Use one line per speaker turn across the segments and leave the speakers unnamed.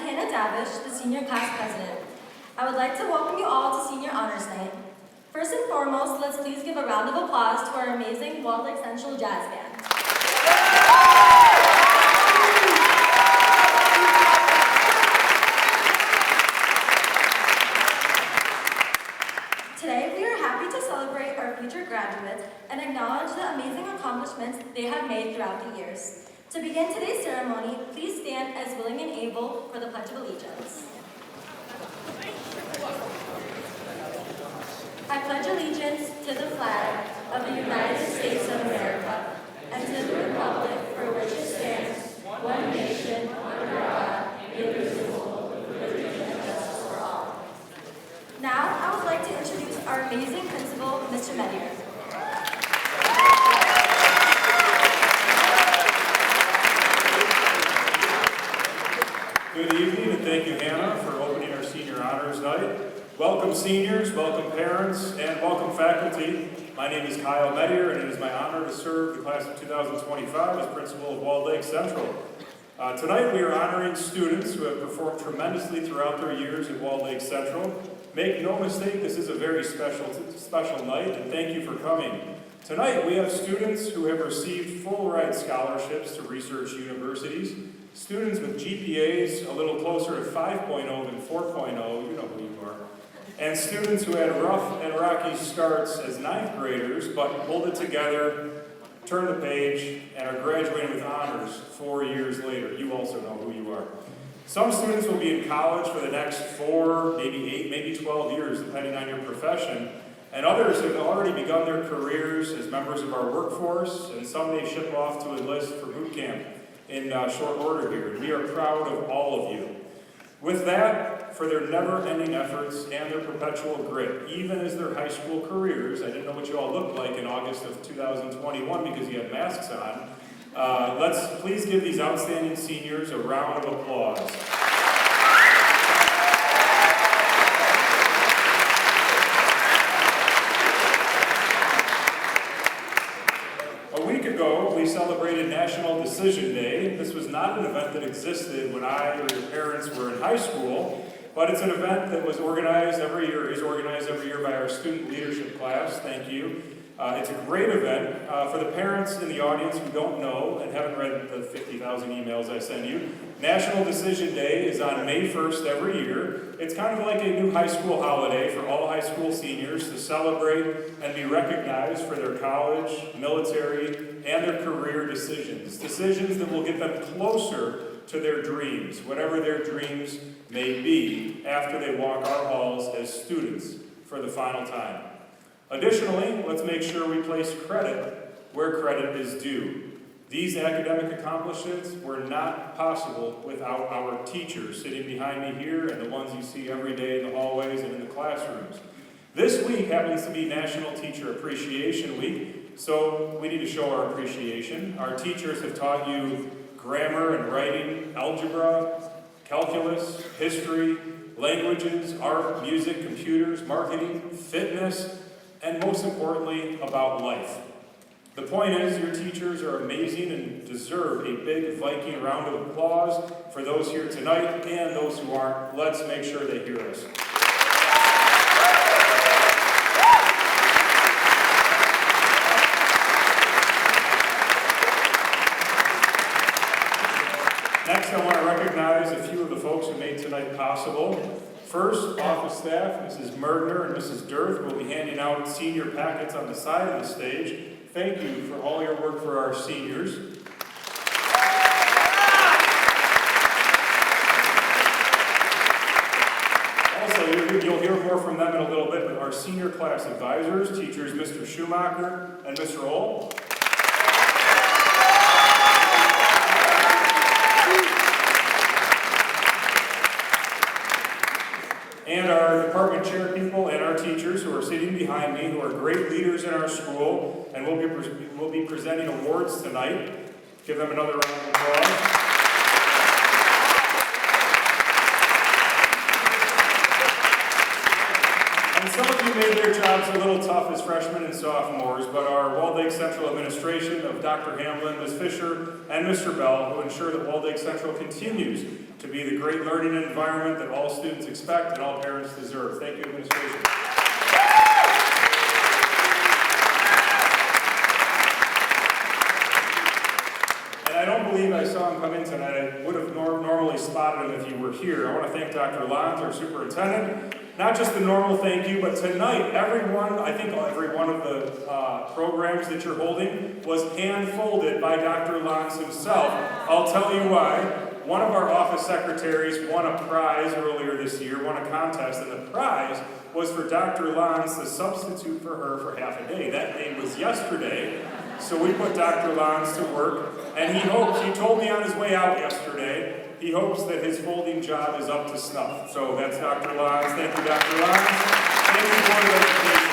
Hannah Davish, the Senior Class President. I would like to welcome you all to Senior Honors Night. First and foremost, let's please give a round of applause to our amazing Walled Lake Central Jazz Band. Today, we are happy to celebrate our future graduates and acknowledge the amazing accomplishments they have made throughout the years. To begin today's ceremony, please stand as willing and able for the Pledge of Allegiance. I pledge allegiance to the flag of the United States of America and to the republic for which it stands, one nation, under God, indivisible, with liberty and justice for all. Now, I would like to introduce our amazing principal, Mr. Medier.
Good evening, and thank you, Hannah, for opening our Senior Honors Night. Welcome seniors, welcome parents, and welcome faculty. My name is Kyle Medier, and it is my honor to serve the class of 2025 as principal of Walled Lake Central. Tonight we are honoring students who have performed tremendously throughout their years at Walled Lake Central. Make no mistake, this is a very special night, and thank you for coming. Tonight we have students who have received full-ride scholarships to research universities, students with GPAs a little closer to 5.0 than 4.0, you know who you are, and students who had rough and rocky starts as ninth graders, but pulled it together, turned the page, and are graduating with honors 4 years later. You also know who you are. Some students will be in college for the next 4, maybe 8, maybe 12 years, depending on your profession, and others have already begun their careers as members of our workforce, and some may ship off to enlist for boot camp in short order here. We are proud of all of you. With that, for their never-ending efforts and their perpetual grit, even as their high school careers, I didn't know what you all looked like in August of 2021 because you had masks on. Let's please give these outstanding seniors a round of applause. A week ago, we celebrated National Decision Day. This was not an event that existed when I or your parents were in high school, but it's an event that was organized every year, is organized every year by our student leadership class. Thank you. It's a great event. For the parents in the audience who don't know and haven't read the 50,000 emails I send you, National Decision Day is on May 1st every year. It's kind of like a new high school holiday for all high school seniors to celebrate and be recognized for their college, military, and their career decisions. Decisions that will get them closer to their dreams, whatever their dreams may be, after they walk our halls as students for the final time. Additionally, let's make sure we place credit where credit is due. These academic accomplishments were not possible without our teachers sitting behind me here and the ones you see every day in the hallways and in the classrooms. This week happens to be National Teacher Appreciation Week, so we need to show our appreciation. Our teachers have taught you grammar and writing, algebra, calculus, history, languages, art, music, computers, marketing, fitness, and most importantly, about life. The point is, your teachers are amazing and deserve a big Viking round of applause for those here tonight and those who aren't. Let's make sure they hear us. Next, I want to recognize a few of the folks who made tonight possible. First, office staff, Mrs. Merdner and Mrs. Dirth will be handing out senior packets on the side of the stage. Thank you for all your work for our seniors. Also, you'll hear more from them in a little bit, but our senior class advisors, teachers Mr. Schumacher and Mr. Ohl. And our department chair people and our teachers who are sitting behind me, who are great leaders in our school, and we'll be presenting awards tonight. Give them another round of applause. And some of you made their jobs a little tough as freshmen and sophomores, but our Waldeck Central administration of Dr. Hamlin, Ms. Fisher, and Mr. Bell will ensure that Waldeck Central continues to be the great learning environment that all students expect and all parents deserve. Thank you, administration. I don't believe I saw him come in tonight. I would have normally spotted him if you were here. I want to thank Dr. Lons, our superintendent. Not just the normal thank you, but tonight, everyone, I think every one of the programs that you're holding was hand-folded by Dr. Lons himself. I'll tell you why. One of our office secretaries won a prize earlier this year, won a contest, and the prize was for Dr. Lons to substitute for her for half a day. That day was yesterday. So we put Dr. Lons to work, and he told me on his way out yesterday, he hopes that his folding job is up to snuff. So that's Dr. Lons. Thank you, Dr. Lons. Thank you, Board of Education.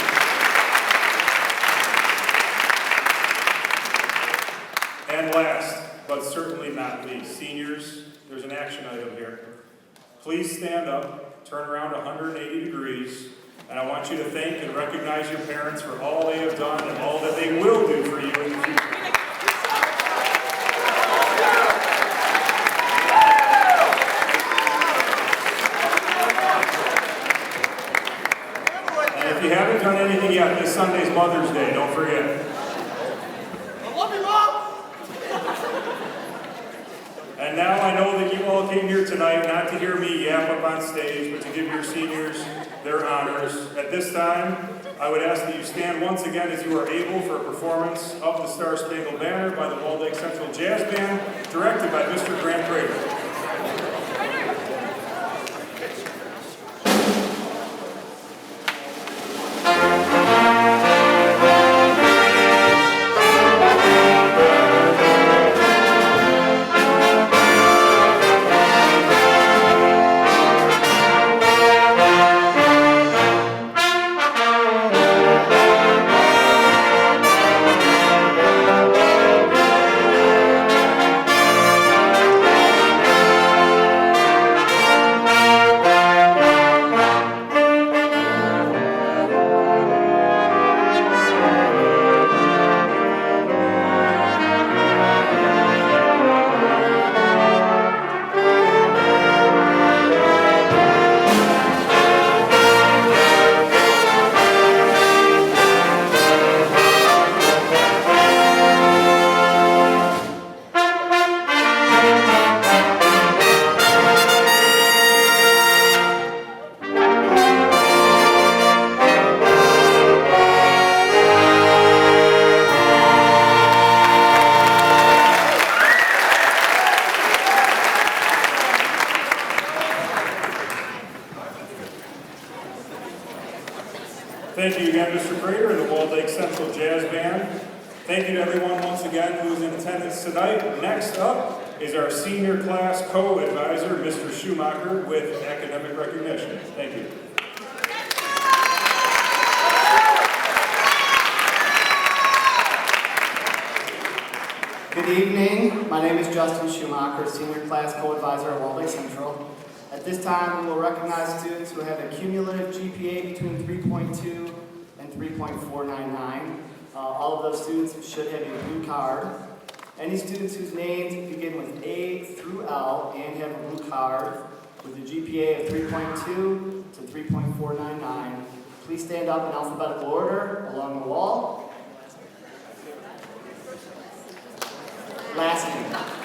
And last, but certainly not least, seniors, there's an action item here. Please stand up, turn around 180 degrees, and I want you to thank and recognize your parents for all they have done and all that they will do for you in the future. And if you haven't done anything yet, this Sunday's Mother's Day, don't forget.
I love you, Mom!
And now I know that you all came here tonight not to hear me yap up on stage, but to give your seniors their honors. At this time, I would ask that you stand once again as you are able for a performance of the Star Spangled Banner by the Waldeck Central Jazz Band, directed by Mr. Grant Prater. Thank you again, Mr. Prater and the Waldeck Central Jazz Band. Thank you to everyone once again who is in attendance tonight. Next up is our senior class co-advisor, Mr. Schumacher, with academic recognition. Thank you.
Good evening. My name is Justin Schumacher, senior class co-advisor at Waldeck Central. At this time, we will recognize students who have a cumulative GPA between 3.2 and 3.499. All of those students should have a blue card. Any students whose names begin with A through L and have a blue card with a GPA of 3.2 to 3.499, please stand up in alphabetical order along the wall. Last name.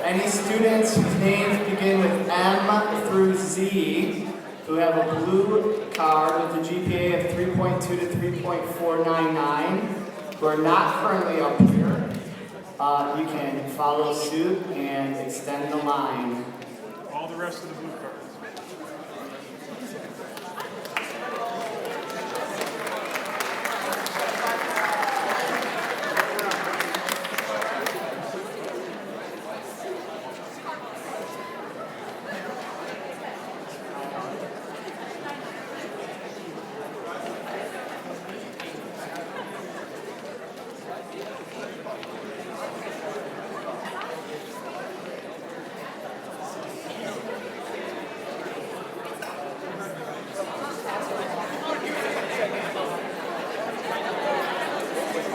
Any students whose names begin with M through Z who have a blue card with a GPA of 3.2 to 3.499, who are not currently up here, you can follow suit and extend the line.
All the rest of the blue cards.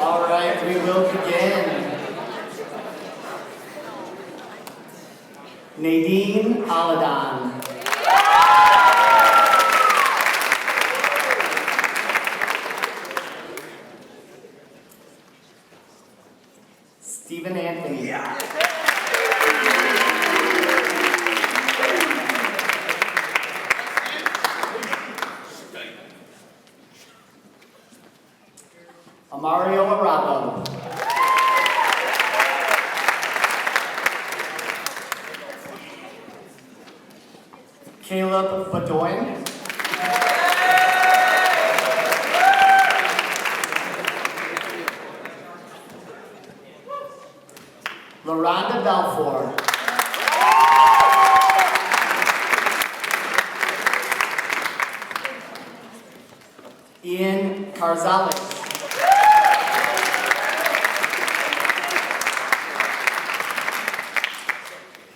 All right, we will begin. Nadine Aladan. Stephen Anthony. Mario Arabo. Caleb Badoin. LaRonda Balfour. Ian Carzales.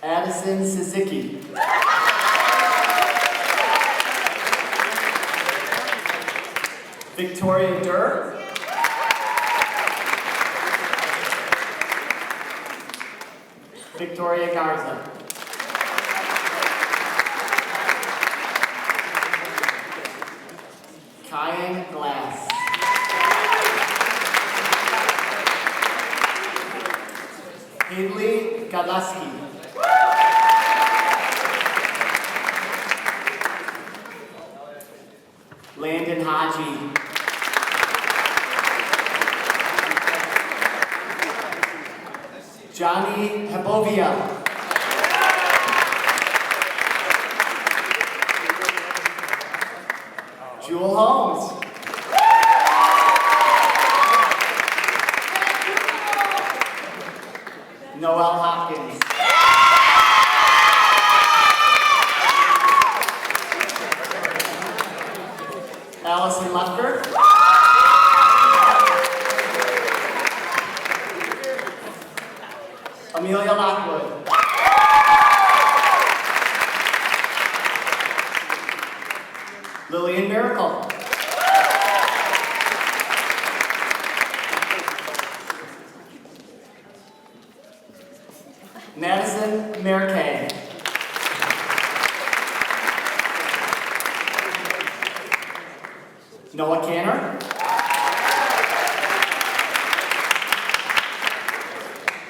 Addison Suzuki. Victoria Durr. Victoria Garza. Kyan Glass. Haley Galaski. Landon Haji. Johnny Hebovia. Jewel Holmes. Noel Hopkins. Allison Lefker. Amelia Lockwood. Lillian Miracle. Madison Merkay. Noah Canner.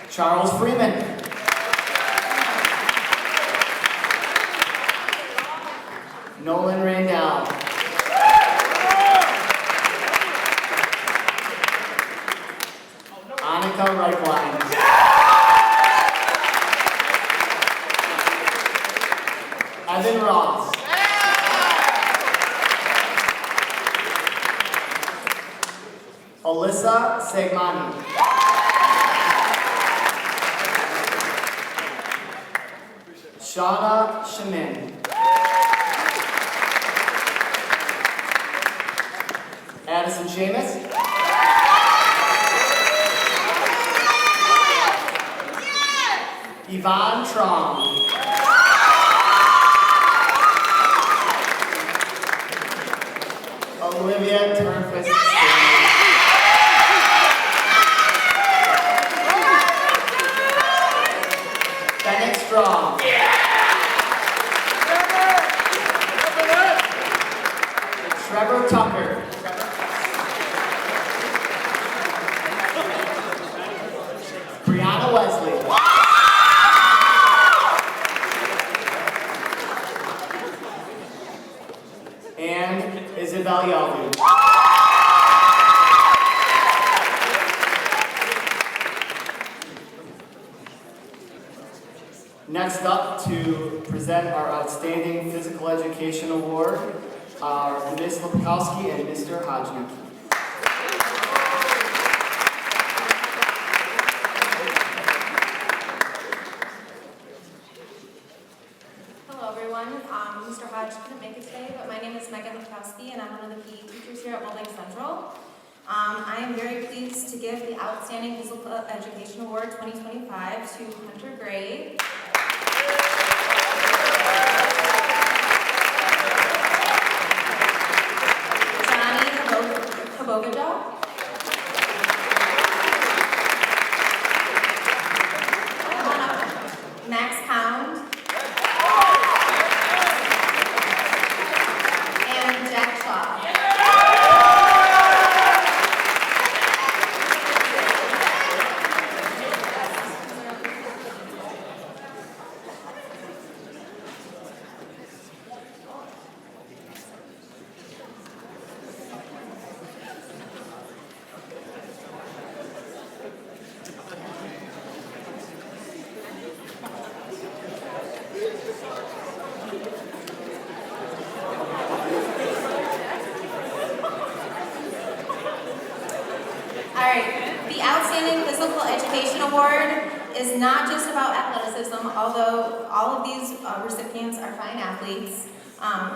Charles Freeman. Nolan Randall. Annika Reichwein. Evan Ross. Alyssa Segmani. Shauna Shamin. Addison Seamus. Yvonne Trom. Olivia Turnquist. Bennett Strong. Trevor Tucker. Brianna Wesley. Next up to present our Outstanding Physical Education Award are Ms. Lipkowski and Mr. Hodgman.
Hello everyone. Mr. Hodge couldn't make it today, but my name is Megan Lipkowski and I'm one of the PE teachers here at Wallbang Central. I am very pleased to give the Outstanding Physical Education Award 2025 to Hunter Gray. Johnny Kabogajal. Max Pound. And Jack Shaw. Alright, the Outstanding Physical Education Award is not just about athleticism, although all of these recipients are fine athletes.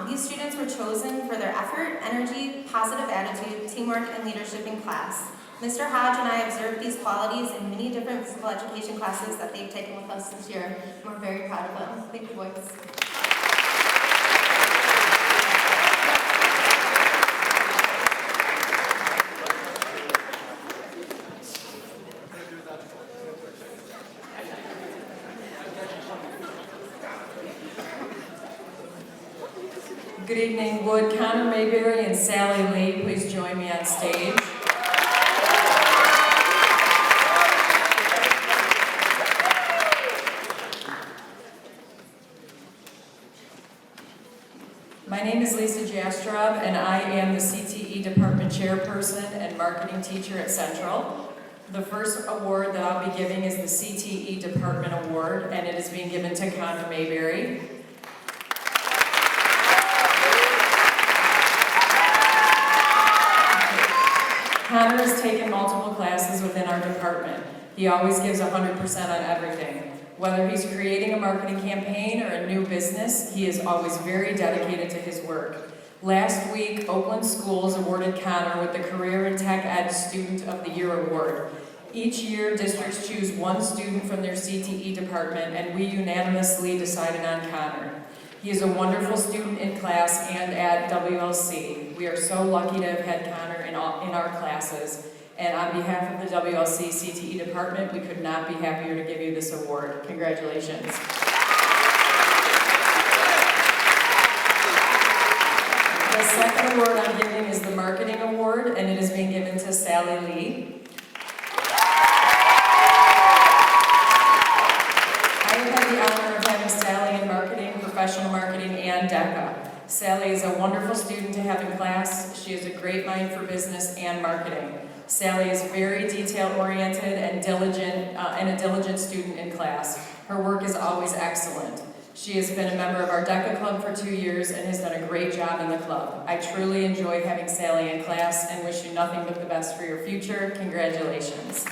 These students were chosen for their effort, energy, positive attitude, teamwork, and leadership in class. Mr. Hodge and I observed these qualities in many different physical education classes that they've taken with us this year, and we're very proud of them. Thank you, boys.
Good evening. Would Connor Mayberry and Sally Lee please join me on stage? My name is Lisa Jastrob, and I am the CTE Department Chairperson and Marketing Teacher at Central. The first award that I'll be giving is the CTE Department Award, and it is being given to Connor Mayberry. Connor has taken multiple classes within our department. He always gives 100% on everything. Whether he's creating a marketing campaign or a new business, he is always very dedicated to his work. Last week, Oakland Schools awarded Connor with the Career and Tech Ed Student of the Year Award. Each year, districts choose one student from their CTE department, and we unanimously decided on Connor. He is a wonderful student in class and at WLC. We are so lucky to have had Connor in our classes. And on behalf of the WLC CTE department, we could not be happier to give you this award. Congratulations. The second award I'm giving is the Marketing Award, and it is being given to Sally Lee. I have had the honor of having Sally in marketing, professional marketing, and DECA. Sally is a wonderful student to have in class. She has a great mind for business and marketing. Sally is very detail-oriented and diligent, and a diligent student in class. Her work is always excellent. She has been a member of our DECA club for 2 years and has done a great job in the club. I truly enjoy having Sally in class and wish you nothing but the best for your future. Congratulations.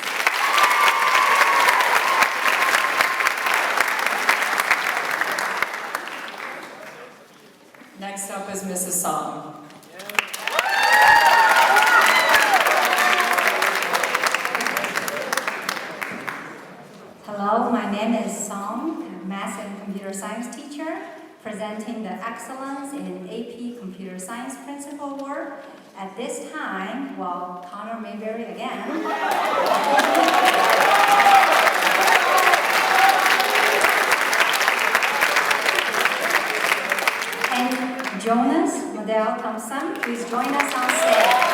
Next up is Mrs. Song.
Hello, my name is Song, I'm a math and computer science teacher, presenting the Excellence in AP Computer Science Principal Award. At this time, well, Connor Mayberry again. And Jonas Modell Thompson, please join us on stage.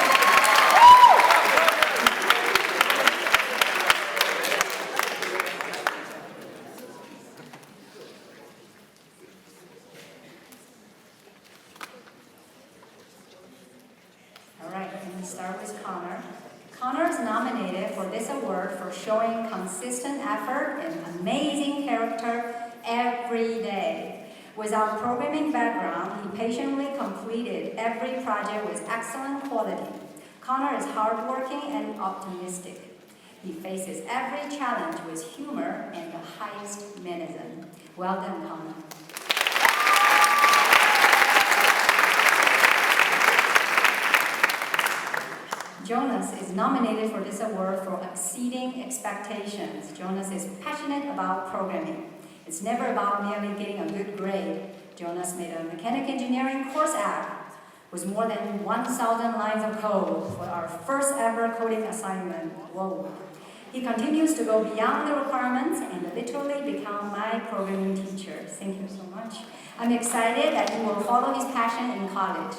Start with Connor. Connor is nominated for this award for showing consistent effort and amazing character every day. Without programming background, he patiently completed every project with excellent quality. Connor is hardworking and optimistic. He faces every challenge with humor and the highest mannerism. Well done, Connor. Jonas is nominated for this award for exceeding expectations. Jonas is passionate about programming. It's never about merely getting a good grade. Jonas made a mechanical engineering course app with more than 1,000 lines of code for our first ever coding assignment. Whoa. He continues to go beyond the requirements and literally become my programming teacher. Thank you so much. I'm excited that he will follow his passion in college.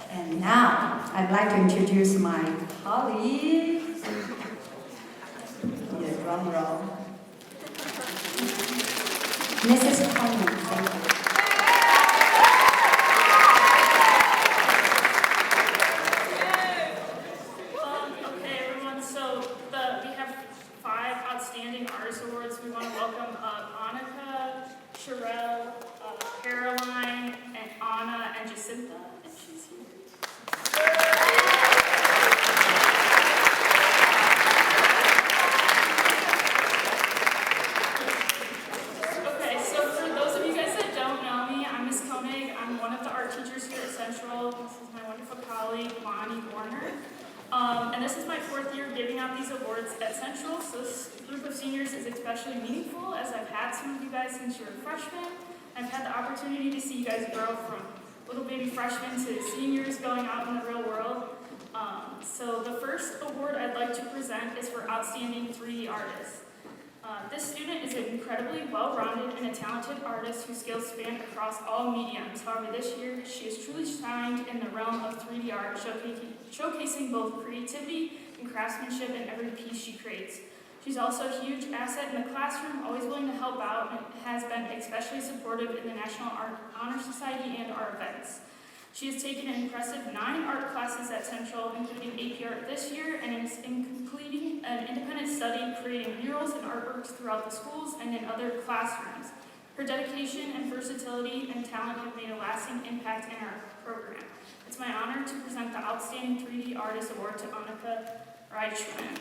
And now, I'd like to introduce my colleagues. Yeah, drum roll. Mrs. Coleman, thank you.
Okay, everyone, so we have 5 outstanding artist awards. We want to welcome Annika, Sherelle, Caroline, and Anna, and Jacinta, and she's here. Okay, so for those of you guys that don't know me, I'm Miss Koenig. I'm one of the art teachers here at Central. This is my wonderful colleague, Lonnie Warner. And this is my 4th year giving out these awards at Central, so this group of seniors is especially meaningful as I've had some of you guys since you were freshmen. I've had the opportunity to see you guys grow from little baby freshmen to seniors going out in the real world. So the first award I'd like to present is for Outstanding 3D Artist. This student is an incredibly well-rounded and a talented artist whose skills span across all mediums. However, this year, she has truly shined in the realm of 3D art, showcasing both creativity and craftsmanship in every piece she creates. She's also a huge asset in the classroom, always willing to help out, and has been especially supportive in the National Honor Society and our events. She has taken an impressive 9 art classes at Central, including AP Art this year, and is completing an independent study creating murals and artworks throughout the schools and in other classrooms. Her dedication and versatility and talent have made a lasting impact in our program. It's my honor to present the Outstanding 3D Artist Award to Annika Reichman.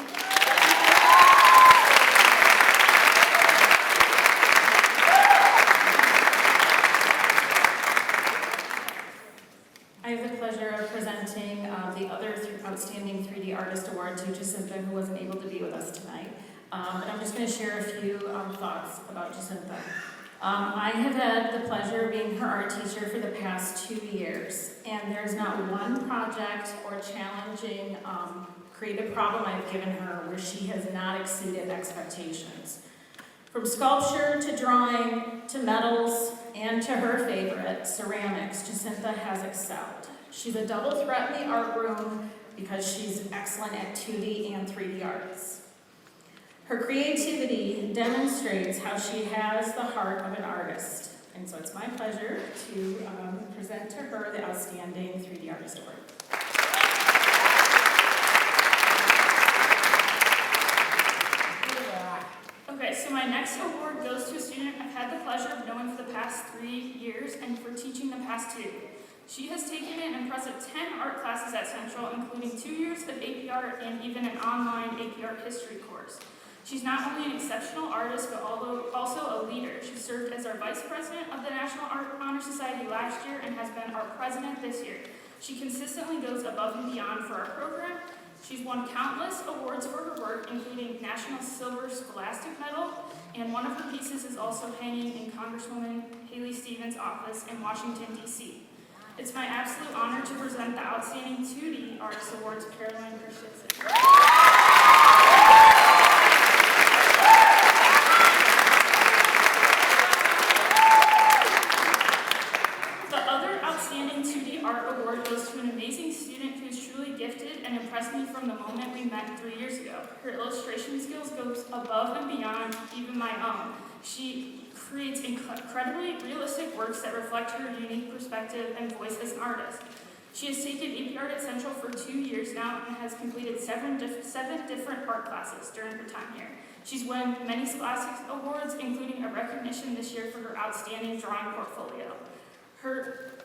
I have the pleasure of presenting the other Outstanding 3D Artist Award to Jacinta, who wasn't able to be with us tonight. And I'm just going to share a few thoughts about Jacinta. I have had the pleasure of being her art teacher for the past 2 years, and there's not one project or challenging creative problem I've given her where she has not exceeded expectations. From sculpture to drawing to metals and to her favorite, ceramics, Jacinta has excelled. She's a double threat in the art room because she's excellent at 2D and 3D arts. Her creativity demonstrates how she has the heart of an artist. And so it's my pleasure to present to her the Outstanding 3D Artist Award. Okay, so my next award goes to a student I've had the pleasure of knowing for the past 3 years and for teaching the past 2. She has taken an impressive 10 art classes at Central, including 2 years of AP Art and even an online AP Art history course. She's not only an exceptional artist, but also a leader. She served as our Vice President of the National Honor Society last year and has been our President this year. She consistently goes above and beyond for our program. She's won countless awards for her work, including National Silver Scholastic Medal, and one of her pieces is also hanging in Congresswoman Haley Stevens' office in Washington, D.C. It's my absolute honor to present the Outstanding 2D Artist Award to Caroline Christensen. The other Outstanding 2D Art Award goes to an amazing student who is truly gifted and impressed me from the moment we met 3 years ago. Her illustration skills go above and beyond even my own. She creates incredibly realistic works that reflect her unique perspective and voice as an artist. She has taken AP Art at Central for 2 years now and has completed seven different art classes during her time here. She's won many Scholastic Awards, including a recognition this year for her outstanding drawing portfolio.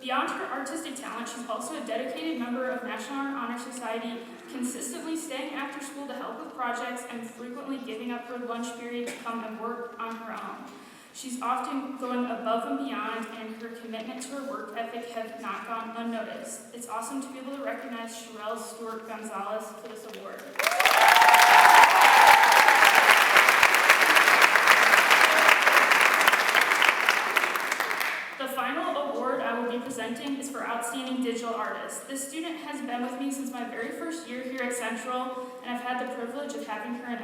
Beyond her artistic talent, she's also a dedicated member of National Art Honor Society, consistently staying after school to help with projects and frequently giving up her lunch period to come and work on her own. She's often going above and beyond, and her commitment to her work ethic have not gone unnoticed. It's awesome to be able to recognize Sherelle Stewart Gonzalez for this award. The final award I will be presenting is for Outstanding Digital Artist. This student has been with me since my very first year here at Central, and I've had the privilege of having her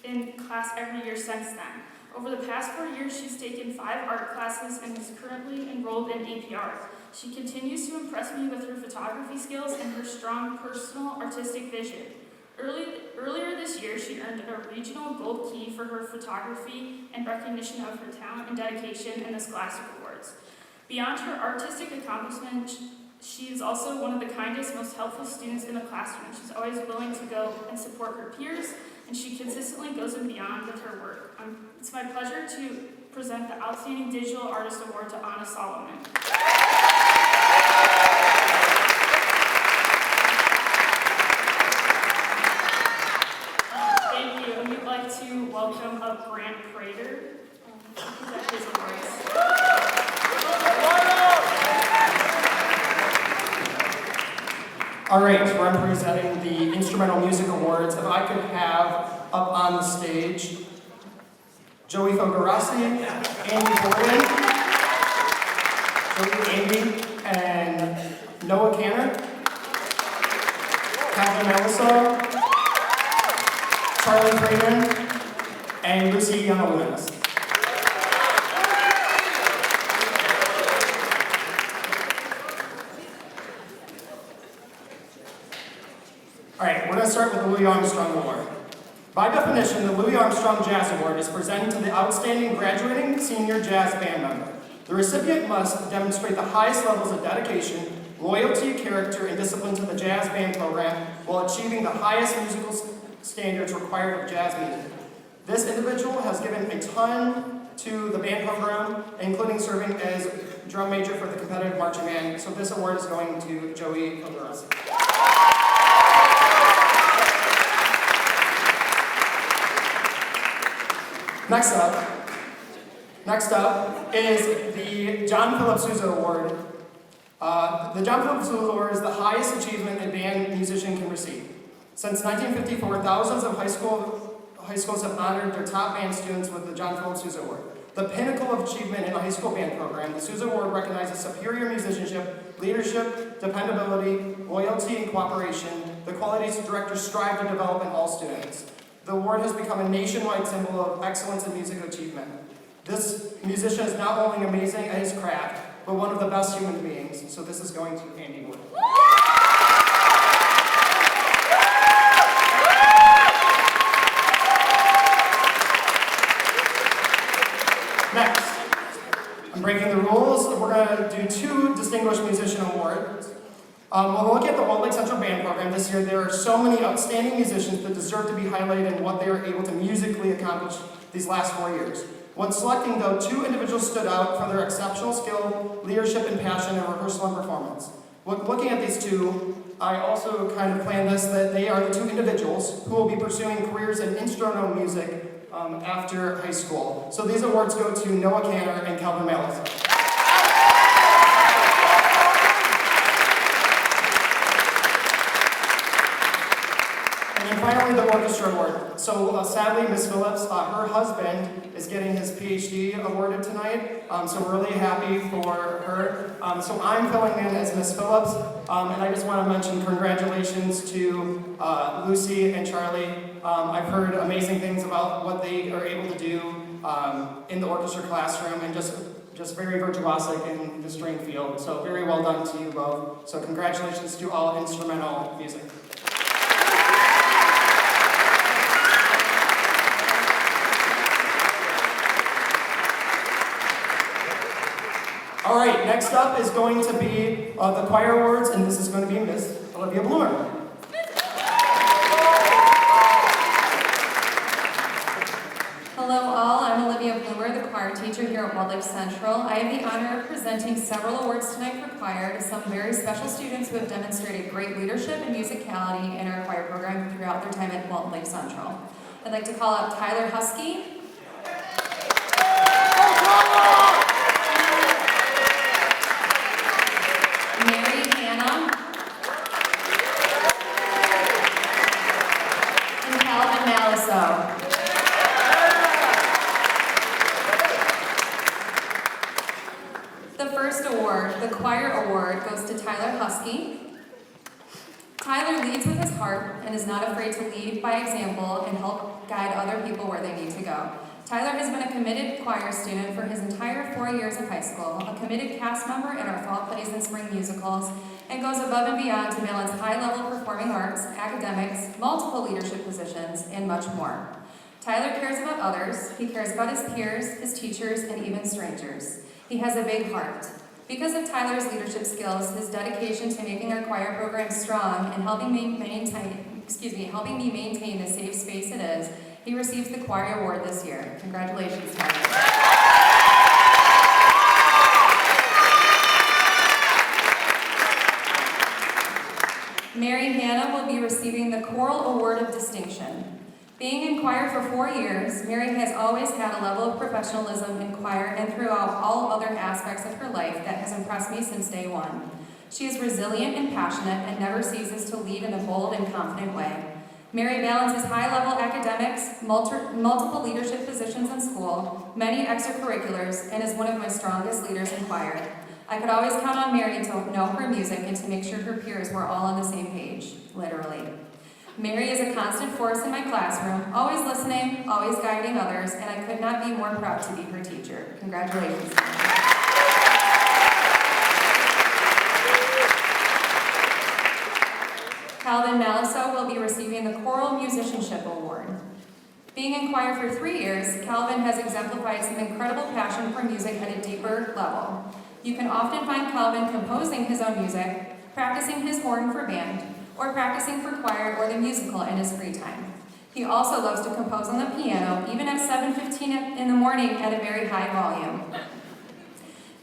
in class every year since then. Over the past 4 years, she's taken 5 art classes and is currently enrolled in AP Art. She continues to impress me with her photography skills and her strong personal artistic vision. Earlier this year, she earned a regional gold key for her photography and recognition of her talent and dedication in the Scholastic Awards. Beyond her artistic accomplishments, she is also one of the kindest, most helpful students in the classroom. She's always willing to go and support her peers, and she consistently goes and beyond with her work. It's my pleasure to present the Outstanding Digital Artist Award to Anna Solomon. Thank you, and we'd like to welcome up Grant Prater to present his awards.
All right, we're presenting the Instrumental Music Awards. If I could have up on the stage Joey Fogarasi, Andy Gordon, Andy, and Noah Canner, Calvin Ellisor, Charlie Freeman, and Lucy Yanowunas. All right, we're going to start with the Louis Armstrong Award. By definition, the Louis Armstrong Jazz Award is presented to the outstanding graduating senior jazz band member. The recipient must demonstrate the highest levels of dedication, loyalty, character, and discipline to the jazz band program while achieving the highest musical standards required of jazz music. This individual has given a ton to the band program, including serving as drum major for the competitive marching band. So this award is going to Joey Fogarasi. Next up is the John Philip Sousa Award. The John Philip Sousa Award is the highest achievement a band musician can receive. Since 1954, thousands of high schools have honored their top band students with the John Philip Sousa Award. The pinnacle of achievement in a high school band program, the Sousa Award recognizes superior musicianship, leadership, dependability, loyalty, and cooperation, the qualities directors strive to develop in all students. The award has become a nationwide symbol of excellence in music achievement. This musician is not only amazing at his craft, but one of the best human beings. So this is going to Andy Wood. Next, I'm breaking the rules. We're going to do 2 Distinguished Musician Awards. When we look at the Walled Lake Central Band Program this year, there are so many outstanding musicians that deserve to be highlighted in what they were able to musically accomplish these last 4 years. When selecting, though, 2 individuals stood out for their exceptional skill, leadership, and passion in rehearsal and performance. When looking at these 2, I also kind of planned this, that they are the 2 individuals who will be pursuing careers in instrumental music after high school. So these awards go to Noah Canner and Calvin Ellisor. And finally, the Orchestra Award. So sadly, Ms. Phillips, her husband is getting his PhD awarded tonight, so we're really happy for her. So I'm filling in as Ms. Phillips, and I just want to mention congratulations to Lucy and Charlie. I've heard amazing things about what they are able to do in the orchestra classroom, and just very virtuosic in the string field. So very well done to you both. So congratulations to all instrumental music. All right, next up is going to be the choir awards, and this is going to be Miss Olivia Bloomer.
Hello all, I'm Olivia Bloomer, the choir teacher here at Walled Lake Central. I have the honor of presenting several awards tonight for choir to some very special students who have demonstrated great leadership and musicality in our choir program throughout their time at Walled Lake Central. I'd like to call out Tyler Husky, Mary Hannah, and Calvin Maliso. The first award, the choir award, goes to Tyler Husky. Tyler leads with his heart and is not afraid to lead by example and help guide other people where they need to go. Tyler has been a committed choir student for his entire 4 years of high school, a committed cast member in our fall plays and spring musicals, and goes above and beyond to balance high-level performing arts, academics, multiple leadership positions, and much more. Tyler cares about others, he cares about his peers, his teachers, and even strangers. He has a big heart. Because of Tyler's leadership skills, his dedication to making our choir program strong and helping me maintain the safe space it is, he receives the choir award this year. Congratulations, Tyler. Mary Hannah will be receiving the Choral Award of Distinction. Being in choir for 4 years, Mary has always had a level of professionalism in choir and throughout all other aspects of her life that has impressed me since day one. She is resilient and passionate and never ceases to lead in a bold and confident way. Mary balances high-level academics, multiple leadership positions in school, many extracurriculars, and is one of my strongest leaders in choir. I could always count on Mary to know her music and to make sure her peers were all on the same page, literally. Mary is a constant force in my classroom, always listening, always guiding others, and I could not be more proud to be her teacher. Congratulations. Calvin Maliso will be receiving the Choral Musicianship Award. Being in choir for 3 years, Calvin has exemplified some incredible passion for music at a deeper level. You can often find Calvin composing his own music, practicing his horn for band, or practicing for choir or the musical in his free time. He also loves to compose on the piano, even at 7:15 in the morning at a very high volume.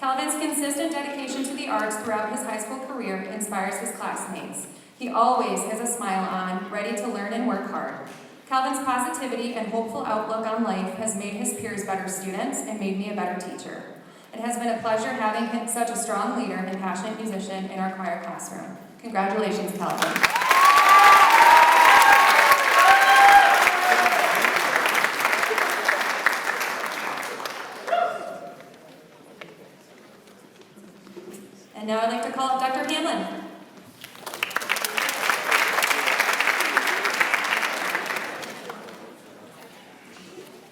Calvin's consistent dedication to the arts throughout his high school career inspires his classmates. He always has a smile on, ready to learn and work hard. Calvin's positivity and hopeful outlook on life has made his peers better students and made me a better teacher. It has been a pleasure having him such a strong leader and passionate musician in our choir classroom. Congratulations, Calvin. And now I'd like to call up Dr. Hamlin.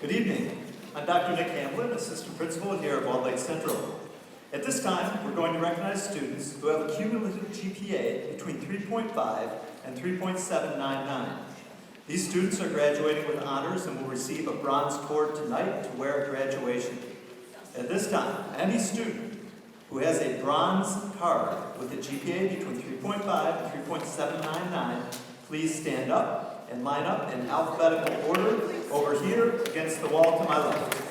Good evening. I'm Dr. Nick Hamlin, Assistant Principal here at Walled Lake Central. At this time, we're going to recognize students who have a cumulative GPA between 3.5 and 3.799. These students are graduating with honors and will receive a bronze cord tonight to wear at graduation. At this time, any student who has a bronze card with a GPA between 3.5 and 3.799, please stand up and line up in alphabetical order over here against the wall to my left.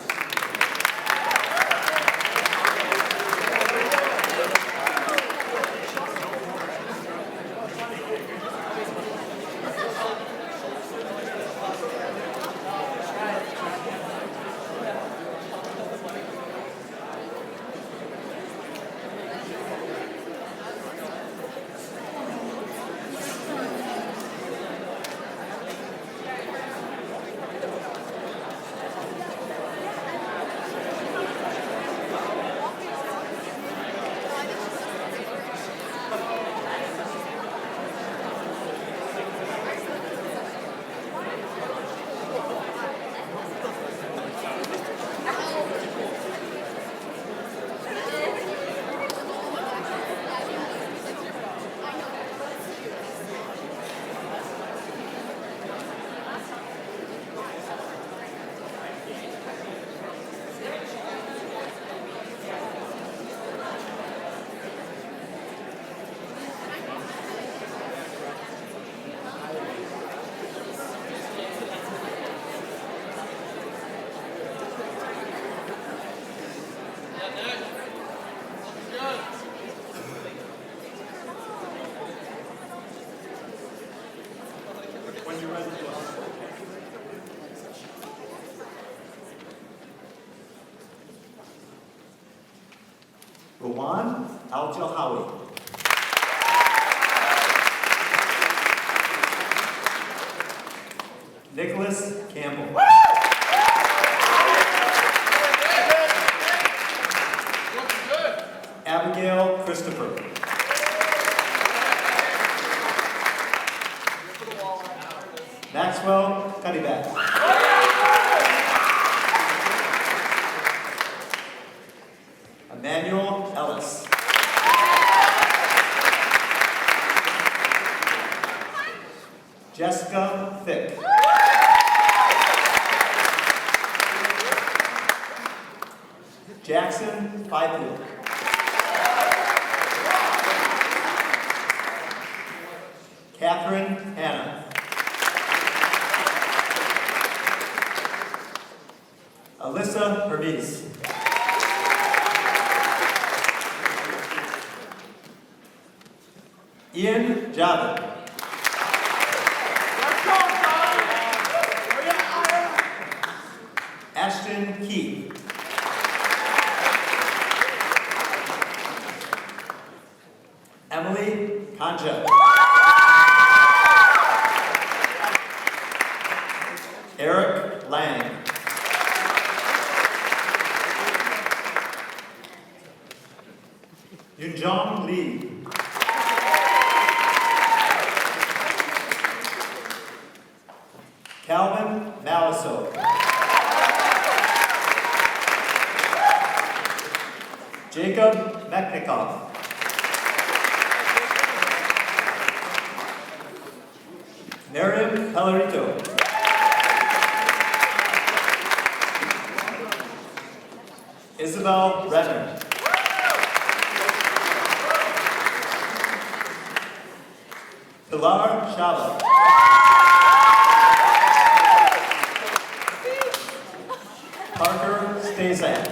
Rowan Al-Jalhawi. Nicholas Campbell. Abigail Christopher. Maxwell Cuddyback. Emmanuel Ellis. Jessica Thick. Jackson Fifield. Catherine Hanna. Alyssa Hermes. Ian Javed. Ashton Keith. Emily Kanja. Eric Lang. Yunjong Lee. Calvin Maliso. Jacob Meknikoff. Miriam Pellerito. Isabel Renner. Pilar Shaba. Parker Stazak.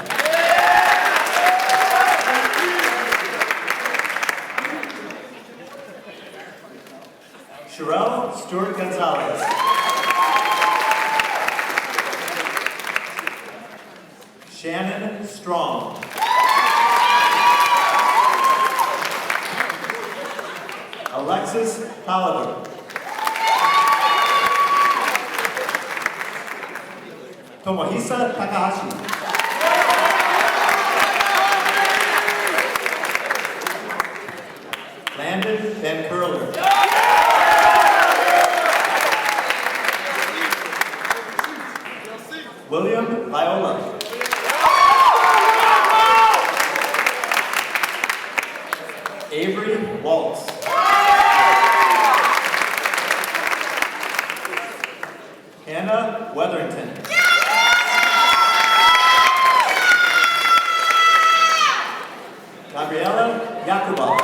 Sherelle Stewart Gonzalez. Shannon Strong. Alexis Tolliver. Tomohisa Takahashi. Landon Van Curler. William Viola. Avery Waltz. Hannah Weatherington. Gabriela Yakubov.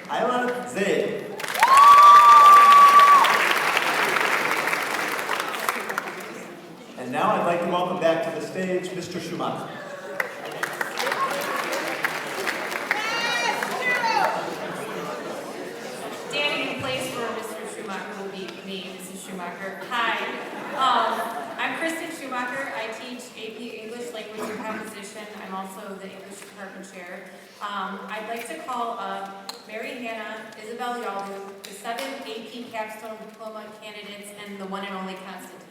Ayla Zaid. And now I'd like to welcome back to the stage Mr. Schumacher.
Standing in place for Mr. Schumacher will be me, Mrs. Schumacher. Hi, I'm Kristen Schumacher. I teach AP English Language and Composition. I'm also the English Department Chair. I'd like to call up Mary Hannah, Isabel Yalu, the 7 AP Capstone Diploma candidates, and the one and only Constantine.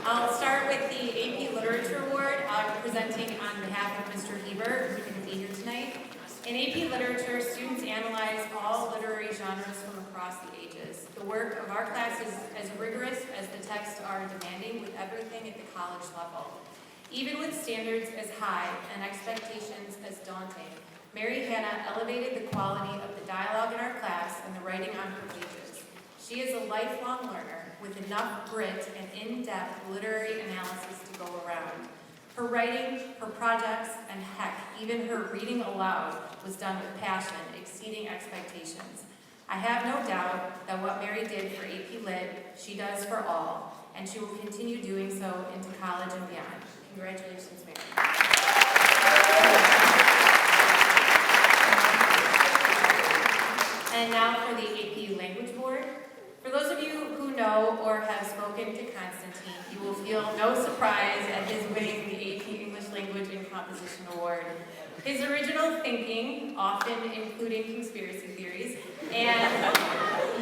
I'll start with the AP Literature Award, presenting on behalf of Mr. Hebert, who couldn't be here tonight. In AP Literature, students analyze all literary genres from across the ages. The work of our class is as rigorous as the texts are demanding, with everything at the college level. Even with standards as high and expectations as daunting, Mary Hannah elevated the quality of the dialogue in our class and the writing on her pages. She is a lifelong learner with enough grit and in-depth literary analysis to go around. Her writing, her projects, and heck, even her reading aloud was done with passion, exceeding expectations. I have no doubt that what Mary did for AP Lit, she does for all, and she will continue doing so into college and beyond. Congratulations, Mary. And now for the AP Language Board. For those of you who know or have spoken to Constantine, you will feel no surprise at his winning the AP English Language and Composition Award. His original thinking, often including conspiracy theories, and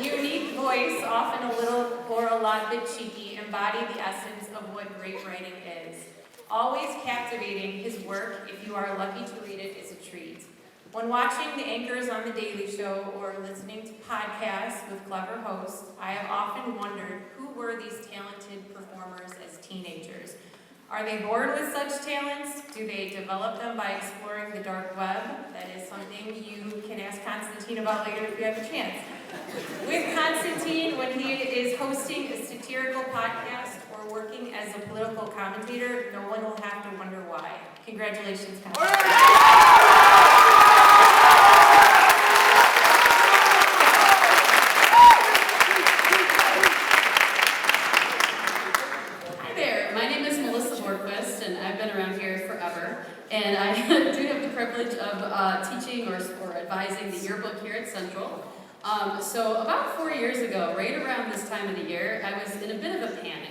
unique voice, often a little or a lot bit cheeky, embody the essence of what great writing is. Always captivating, his work, if you are lucky to read it, is a treat. When watching the anchors on The Daily Show or listening to podcasts with clever hosts, I have often wondered who were these talented performers as teenagers. Are they born with such talents? Do they develop them by exploring the dark web? That is something you can ask Constantine about later if you have a chance. With Constantine, when he is hosting a satirical podcast or working as a political commentator, no one will have to wonder why. Congratulations, Constantine.
And I do have the privilege of teaching or advising the yearbook here at Central. So about 4 years ago, right around this time of the year, I was in a bit of a panic.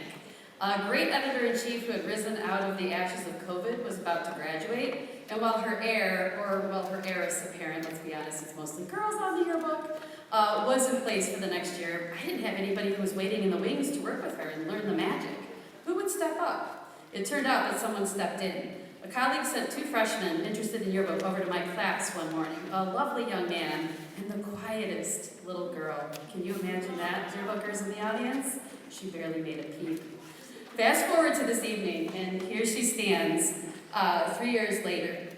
A great editor-in-chief who had risen out of the ashes of COVID was about to graduate, and while her heiress apparent, let's be honest, it's mostly girls on the yearbook, was in place for the next year, I didn't have anybody who was waiting in the wings to work with her and learn the magic. Who would step up? It turned out that someone stepped in. A colleague sent 2 freshmen interested in yearbook over to my class one morning, a lovely young man and the quietest little girl. Can you imagine that, yearbookers in the audience? She barely made a peep. Fast forward to this evening, and here she stands, 3 years later.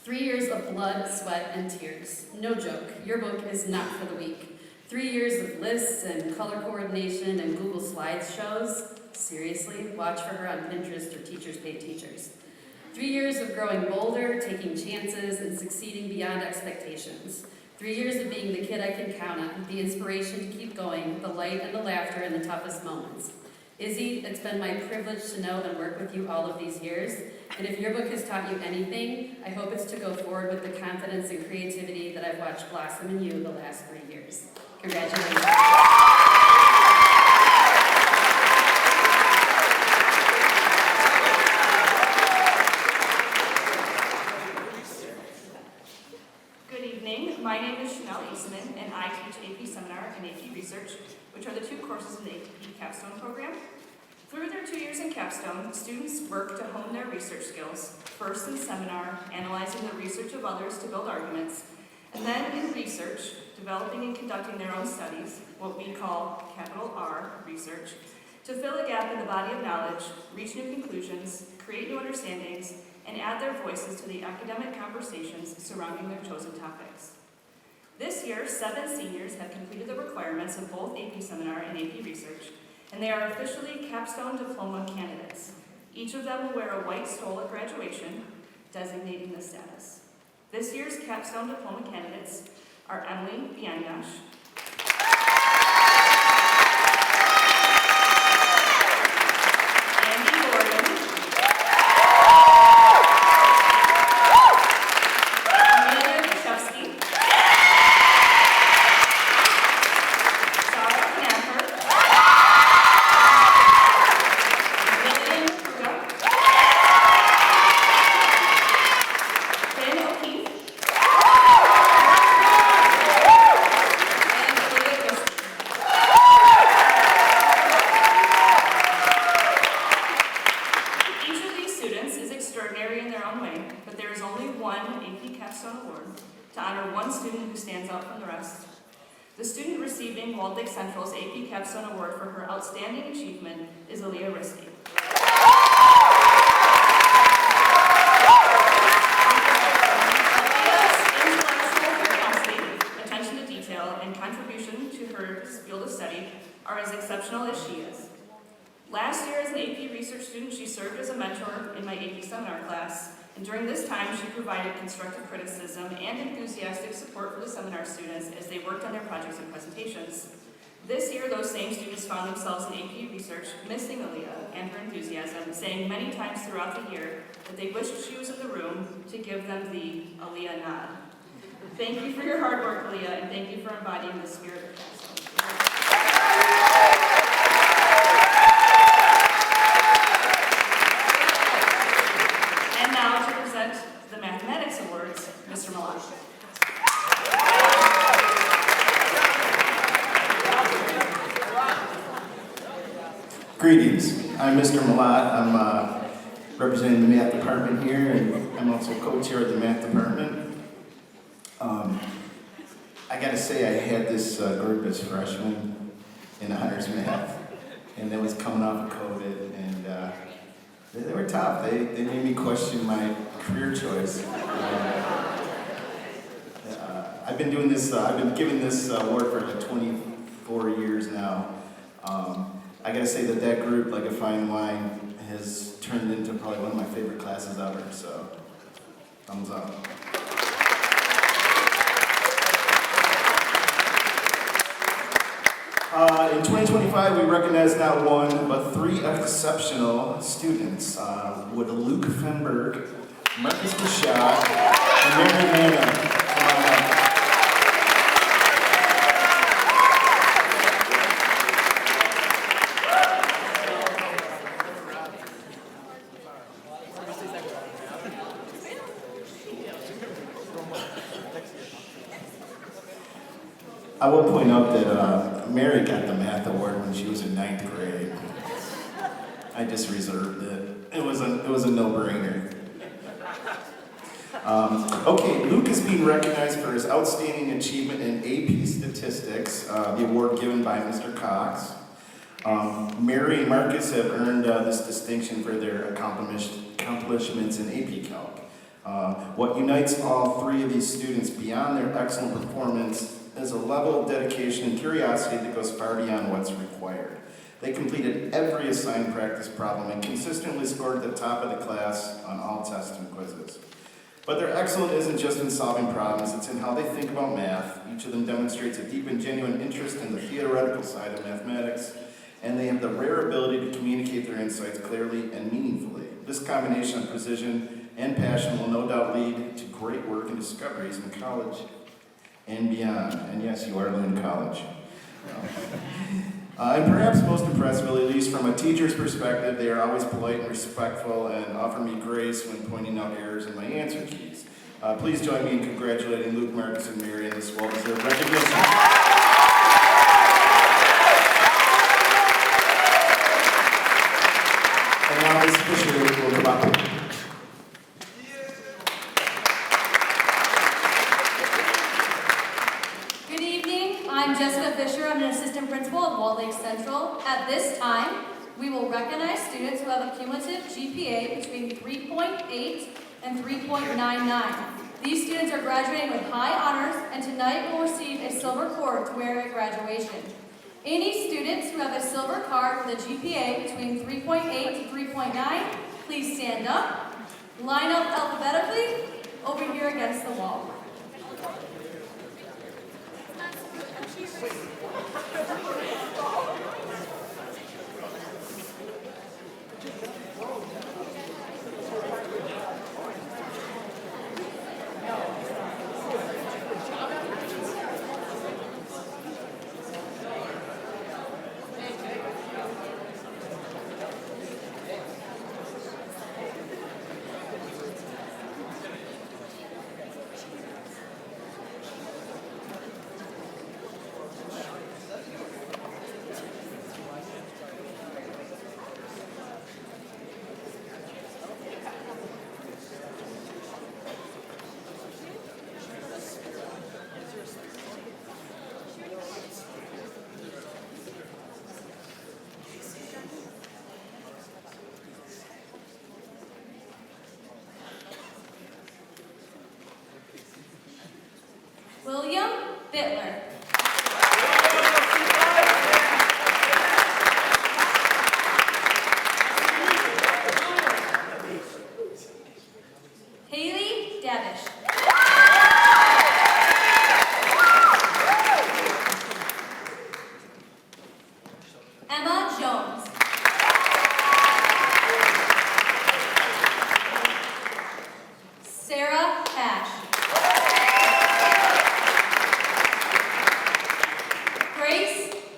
3 years of blood, sweat, and tears. No joke, yearbook is not for the weak. 3 years of lists and color coordination and Google Slides shows. Seriously, watch for her on Pinterest or Teachers Pay Teachers. 3 years of growing bolder, taking chances, and succeeding beyond expectations. 3 years of being the kid I can count on, the inspiration to keep going, the light and the laughter in the toughest moments. Izzy, it's been my privilege to know and work with you all of these years, and if yearbook has taught you anything, I hope it's to go forward with the confidence and creativity that I've watched blossom in you the last 3 years. Congratulations.
My name is Chanel Eastman, and I teach AP Seminar and AP Research, which are the 2 courses in the AP Capstone program. Through their 2 years in Capstone, students work to hone their research skills, first in seminar, analyzing the research of others to build arguments, and then in research, developing and conducting their own studies, what we call capital R research, to fill a gap in the body of knowledge, reach new conclusions, create new understandings, and add their voices to the academic conversations surrounding their chosen topics. This year, 7 seniors have completed the requirements of both AP Seminar and AP Research, and they are officially Capstone Diploma candidates. Each of them will wear a white stole at graduation, designating the status. This year's Capstone Diploma candidates are Emily Biangash, Central's AP Capstone Award for her outstanding achievement is Aaliyah Risky. Intellectual curiosity, attention to detail, and contribution to her field of study are as exceptional as she is. Last year as an AP Research student, she served as a mentor in my AP Seminar class And during this time, she provided constructive criticism and enthusiastic support for the seminar students as they worked on their projects and presentations. This year, those same students found themselves in AP Research missing Aaliyah and her enthusiasm, saying many times throughout the year that they wished she was in the room to give them the Aaliyah nod. Thank you for your hard work, Aaliyah, and thank you for embodying the spirit of Capstone. And now to present the Mathematics Awards, Mr. Milan.
Greetings, I'm Mr. Malat. I'm representing the math department here, and I'm also co-chair of the math department. I gotta say, I had this group as freshmen in honors math, and it was coming off of COVID, and they were tough. They made me question my career choice. I've been doing this, I've been giving this award for like 24 years now. I gotta say that group, like a fine wine, has turned into probably one of my favorite classes ever, so thumbs up. In 2025, we recognize not one, but 3 exceptional students, with Luke Fenberg, Marcus Bashad, and Mary Manna. I will point out that Mary got the math award when she was in 9th grade. I just reserved it. It was a no-brainer. Okay, Luke is being recognized for his outstanding achievement in AP Statistics, the award given by Mr. Cox. Mary and Marcus have earned this distinction for their accomplishments in AP Calc. What unites all 3 of these students beyond their excellent performance is a level of dedication and curiosity that goes far beyond what's required. They completed every assigned practice problem and consistently scored at the top of the class on all tests and quizzes. But their excellence isn't just in solving problems, it's in how they think about math. Each of them demonstrates a deep and genuine interest in the theoretical side of mathematics, and they have the rare ability to communicate their insights clearly and meaningfully. This combination of precision and passion will no doubt lead to great work and discoveries in college and beyond. And yes, you are in college. And perhaps most impressively, at least from a teacher's perspective, they are always polite and respectful and offer me grace when pointing out errors in my answer keys. Please join me in congratulating Luke, Marcus, and Mary on this well-deserved recognition. And now Ms. Fisher will come up.
I'm Jessica Fisher. I'm an assistant principal at Walled Lake Central. At this time, we will recognize students who have a cumulative GPA between 3.8 and 3.99. These students are graduating with high honors, and tonight will receive a silver cord to wear at graduation. Any students who have a silver card with a GPA between 3.8 to 3.9, please stand up, line up alphabetically, over here against the wall. William Bittler.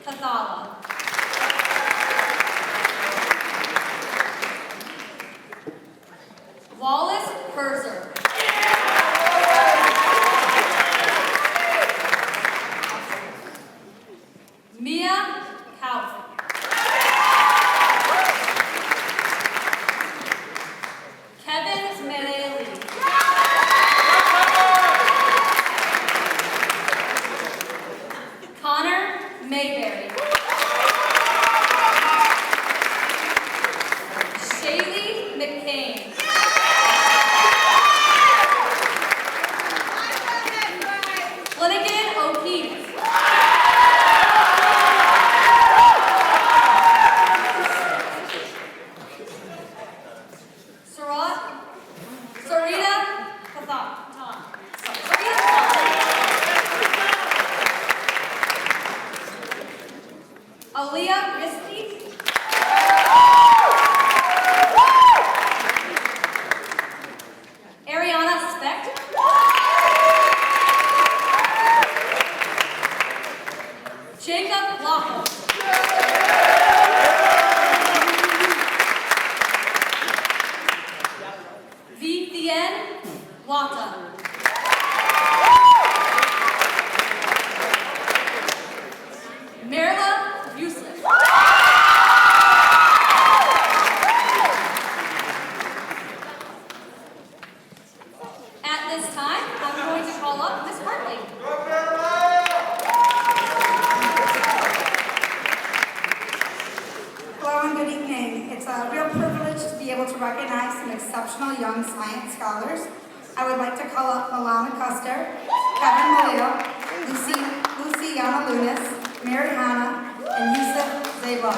Pathala. Wallace Purser. Mia Kauf. Kevin Meleli. Connor Mayberry. Shaylee McCain. Flanagan O'Keefe. Sarita Pathan. Aaliyah Risky. Ariana Specht. Jacob Lockham. Vivienne Wata. Merla Yusuf. At this time, I'm going to call up Miss Hartley.
Hello and good evening. It's a real privilege to be able to recognize some exceptional young science scholars. I would like to call up Milana Custer, Kevin Maleo, Luciana Lunas, Mary Hanna, and Yusuf Zeba.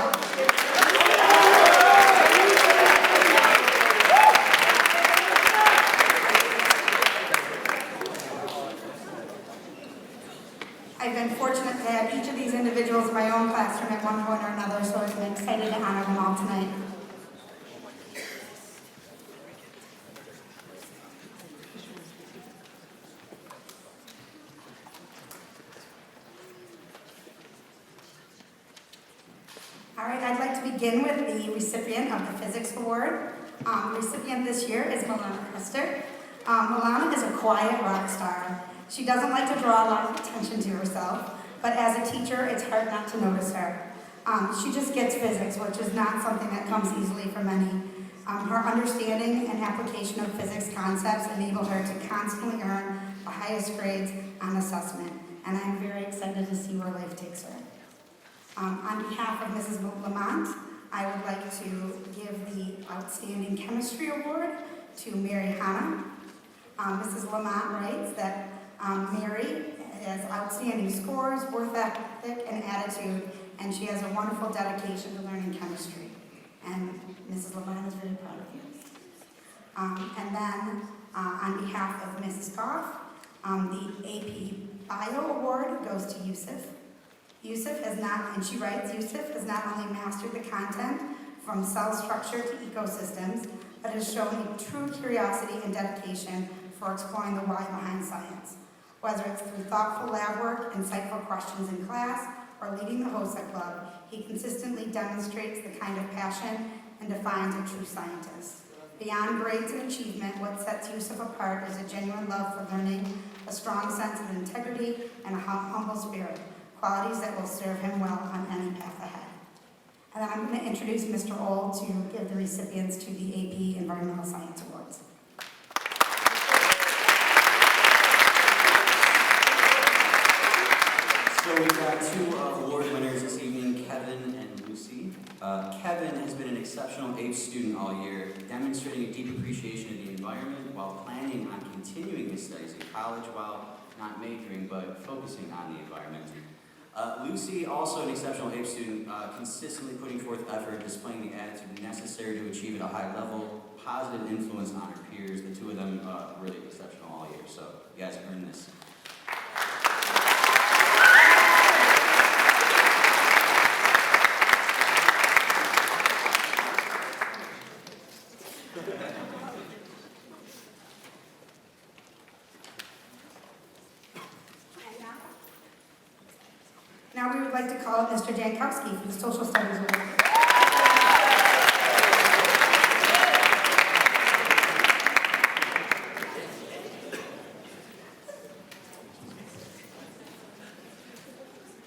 I've been fortunate to have each of these individuals in my own classroom at one point or another, so I'm excited to honor them all tonight. All right, I'd like to begin with the recipient of the Physics Award. The recipient this year is Milana Custer. Milana is a quiet rock star. She doesn't like to draw a lot of attention to herself, but as a teacher, it's hard not to notice her. She just gets physics, which is not something that comes easily for many. Her understanding and application of physics concepts enable her to constantly earn the highest grades on assessment, and I'm very excited to see where life takes her. On behalf of Mrs. Lamont, I would like to give the Outstanding Chemistry Award to Mary Hanna. Mrs. Lamont writes that Mary has outstanding scores, work ethic, and attitude, and she has a wonderful dedication to learning chemistry. And Mrs. Lamont is very proud of you. And then, on behalf of Mrs. Goff, the AP Bio Award goes to Yusuf. Yusuf has not, and she writes, Yusuf has not only mastered the content from cell structure to ecosystems, but has shown a true curiosity and dedication for exploring the why behind science. Whether it's through thoughtful lab work, insightful questions in class, or leading the HOSA Club, he consistently demonstrates the kind of passion and defines a true scientist. Beyond grades and achievement, what sets Yusuf apart is a genuine love for learning, a strong sense of integrity, and a humble spirit, qualities that will serve him well on any path ahead. And then I'm going to introduce Mr. Old to give the recipients to the AP Environmental Science Awards.
So we've got two award winners this evening, Kevin and Lucy. Kevin has been an exceptional APE student all year, demonstrating a deep appreciation of the environment while planning on continuing his studies in college while not majoring but focusing on the environment. Lucy, also an exceptional APE student, consistently putting forth effort, displaying the attitude necessary to achieve at a high level, positive influence on her peers. The two of them really exceptional all year, so you guys earned this.
Now we would like to call call up Mr. Jankowski for the Social Studies Award.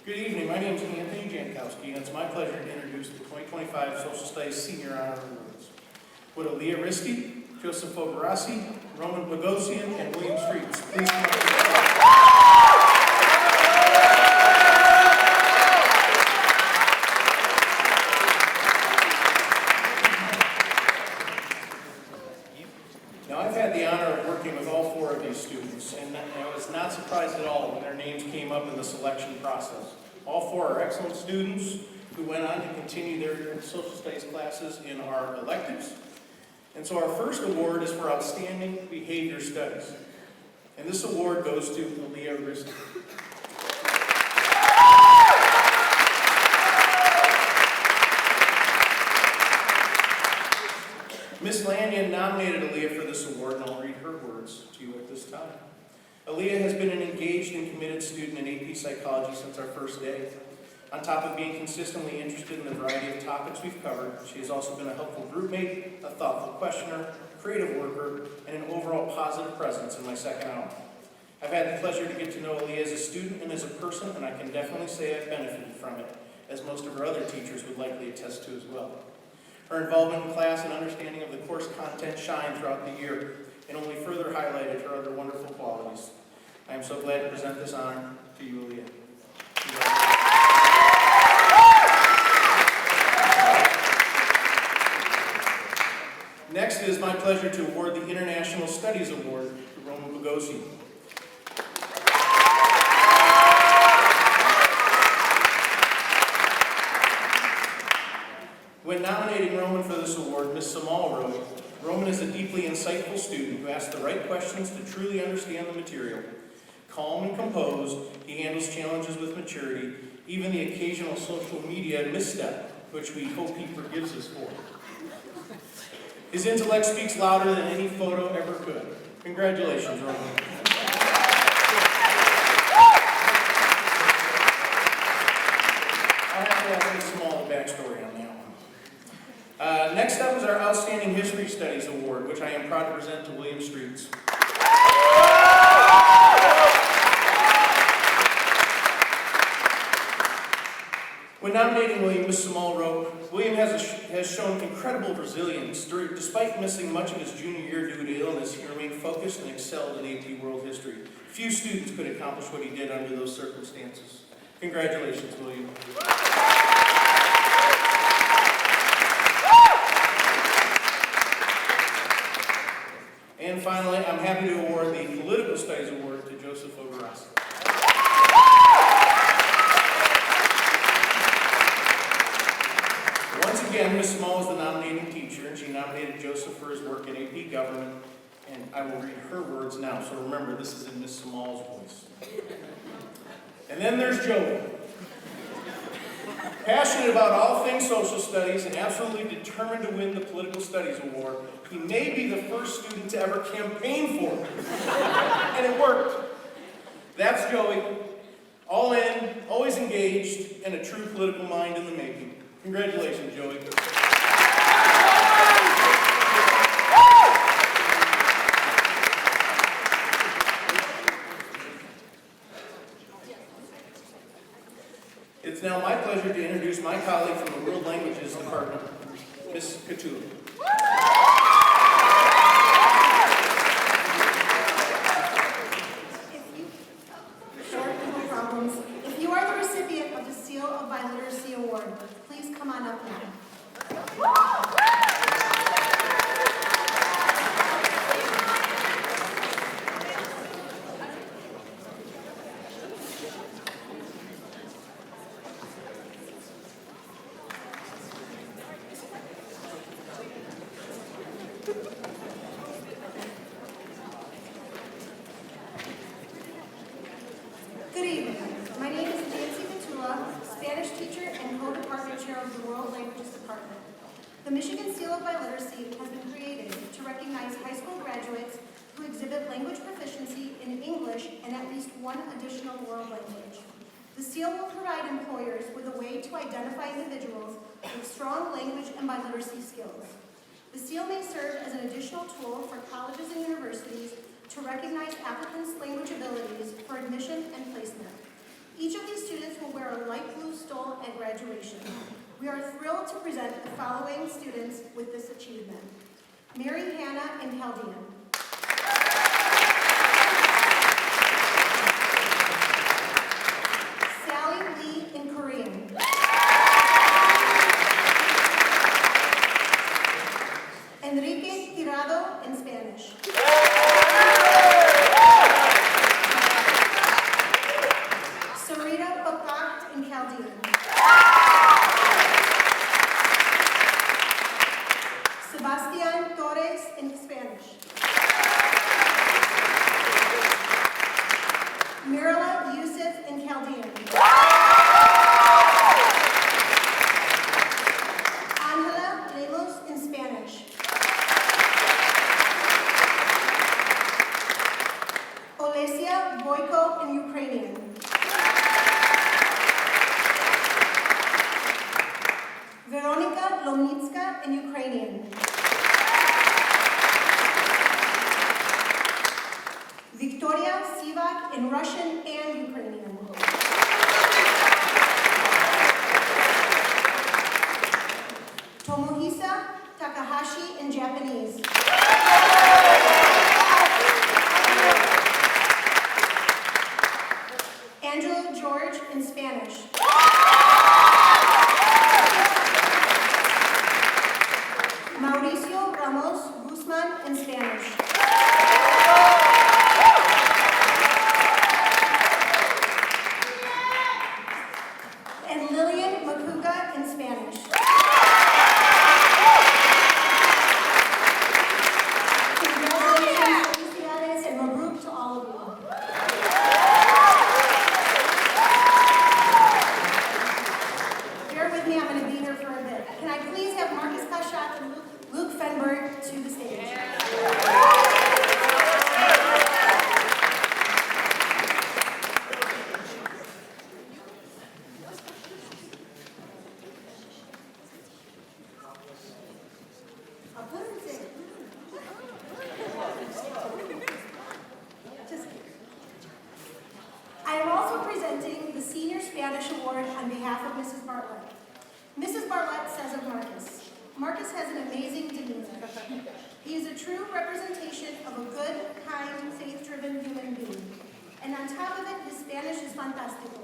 Good evening, my name is Anthony Jankowski, and it's my pleasure to introduce the 2025 Social Studies Senior Honor Awards. Would Aaliyah Risty, Joseph Fogarasi, Roman Bogosian, and William Streets please come up to the stage. Now, I've had the honor of working with all four of these students, and I was not surprised at all when their names came up in the selection process. All four are excellent students who went on to continue their social studies classes in our electives. And so our first award is for Outstanding Behavior Studies. And this award goes to Aaliyah Risty. Ms. Lanyon nominated Aaliyah for this award, and I'll read her words to you at this time. Aaliyah has been an engaged and committed student in AP Psychology since our first day. On top of being consistently interested in the variety of topics we've covered, she has also been a helpful group mate, a thoughtful questioner, creative worker, and an overall positive presence in my second hour. I've had the pleasure to get to know Aaliyah as a student and as a person, and I can definitely say I've benefited from it, as most of her other teachers would likely attest to as well. Her involvement in class and understanding of the course content shined throughout the year and only further highlighted her other wonderful qualities. I am so glad to present this honor to you, Aaliyah. Next, it is my pleasure to award the International Studies Award to Roman Bogosian. When nominating Roman for this award, Ms. Samal wrote, "Roman is a deeply insightful student who asks the right questions to truly understand the material. Calm and composed, he handles challenges with maturity, even the occasional social media misstep, which we hope he forgives us for. His intellect speaks louder than any photo ever could." Congratulations, Roman. I'll have to have a small backstory on that one. Next up is our Outstanding History Studies Award, which I am proud to present to William Streets. When nominating William, Ms. Samal wrote, "William has shown incredible resilience. Despite missing much of his junior year due to illness, he remained focused and excelled in AP World History. Few students could accomplish what he did under those circumstances." Congratulations, William. And finally, I'm happy to award the Political Studies Award to Joseph Fogarasi. Once again, Ms. Small is the nominating teacher, and she nominated Joseph for his work in AP Government, and I will read her words now, so remember, this is in Ms. Small's voice. "And then there's Joey. Passionate about all things social studies and absolutely determined to win the Political Studies Award. He may be the first student to ever campaign for it." And it worked. That's Joey. All in, always engaged, and a true political mind in the making. Congratulations, Joey. It's now my pleasure to introduce my colleague from the World Languages Department, Ms. Katula.
Short, no problems. If you are the recipient of the Seal of Biliteracy Award, please come on up now. Good evening. My name is Nancy Petula, Spanish teacher and co-department chair of the World Languages Department. The Michigan Seal of Biliteracy has been created to recognize high school graduates who exhibit language proficiency in English and at least one additional world language. The seal will provide employers with a way to identify individuals with strong language and biliteracy skills. The seal may serve as an additional tool for colleges and universities to recognize applicants' language abilities for admission and placement. Each of these students will wear a light blue stole at graduation. We are thrilled to present the following students with this achievement. Mary Hannah in Chaldean. Sally Lee in Korean. Enrique Tirado in Spanish. Sarita Papat in Chaldean. Sebastian Torres in Spanish. Mirala Yusuf in Chaldean. Angela Lemos in Spanish. Olesia Boyko in Ukrainian. Veronika Lomnitska in Ukrainian. Victoria Sivak in Russian and Ukrainian. Tomohisa Takahashi in Japanese. Angelo George in Spanish. Mauricio Ramos Guzman in Spanish. And Lillian Makuga in Spanish. Congratulations, felicidades, and mabruk to all of you. Bear with me, I'm going to be here for a bit. Can I please have Marcus Kashat and Luke Fenberg to the stage? I'll put him in. Just kidding. I am also presenting the Senior Spanish Award on behalf of Mrs. Bartlett. Mrs. Bartlett says of Marcus, Marcus has an amazing demeanor. He is a true representation of a good, kind, faith-driven human being. And on top of it, his Spanish is fantástico.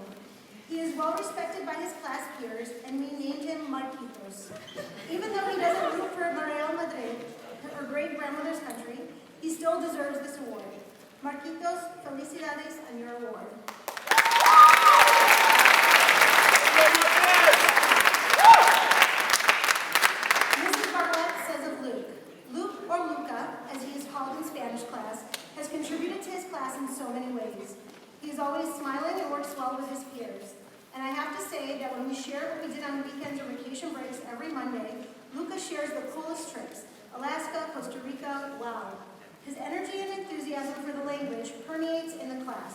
He is well respected by his class peers, and we named him Marquitos. Even though he doesn't root for Real Madrid, her great-grandmother's country, he still deserves this award. Marquitos, felicidades on your award. Mrs. Bartlett says of Luke, Luke, or Luca, as he is called in Spanish class, has contributed to his class in so many ways. He is always smiling and works well with his peers. And I have to say that when we share what we did on weekends or vacation breaks every Monday, Luca shares the coolest trips. Alaska, Costa Rica, wow. His energy and enthusiasm for the language permeates in the class.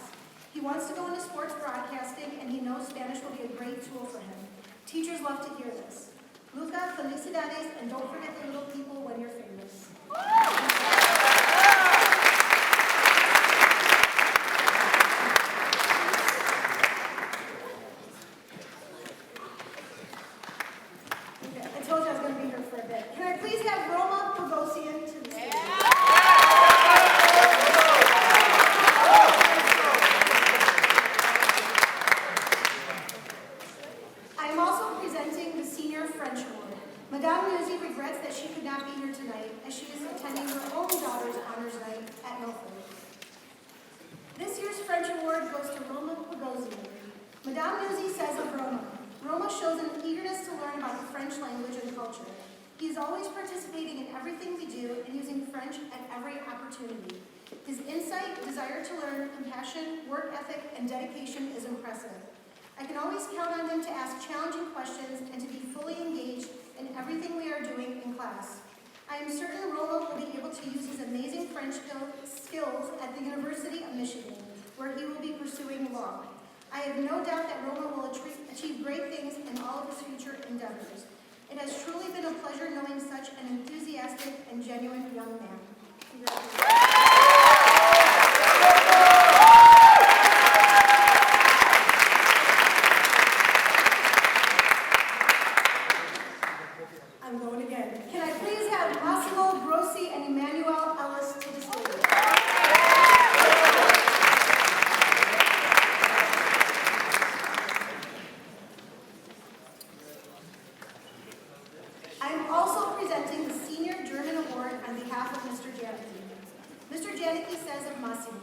He wants to go into sports broadcasting, and he knows Spanish will be a great tool for him. Teachers love to hear this. Luca, felicidades, and don't forget the little people when you're famous. Okay, I told you I was going to be here for a bit. Can I please have Roma Pogosian to the stage? I am also presenting the Senior French Award. Madame Nuzzi regrets that she could not be here tonight, as she is attending her own daughter's honors night at Milford. This year's French Award goes to Roma Pogosian. Madame Nuzzi says of Roma, Roma shows an eagerness to learn about the French language and culture. He is always participating in everything we do and using French at every opportunity. His insight, desire to learn, compassion, work ethic, and dedication is impressive. I can always count on him to ask challenging questions and to be fully engaged in everything we are doing in class. I am certain Roma will be able to use his amazing French skills at the University of Michigan, where he will be pursuing law. I have no doubt that Roma will achieve great things in all of his future endeavors. It has truly been a pleasure knowing such an enthusiastic and genuine young man. Congratulations. I'm going again. Can I please have Massimo Grossi and Emmanuel Ellis to the stage? I am also presenting the Senior German Award on behalf of Mr. Janicki. Mr. Janicki says of Massimo,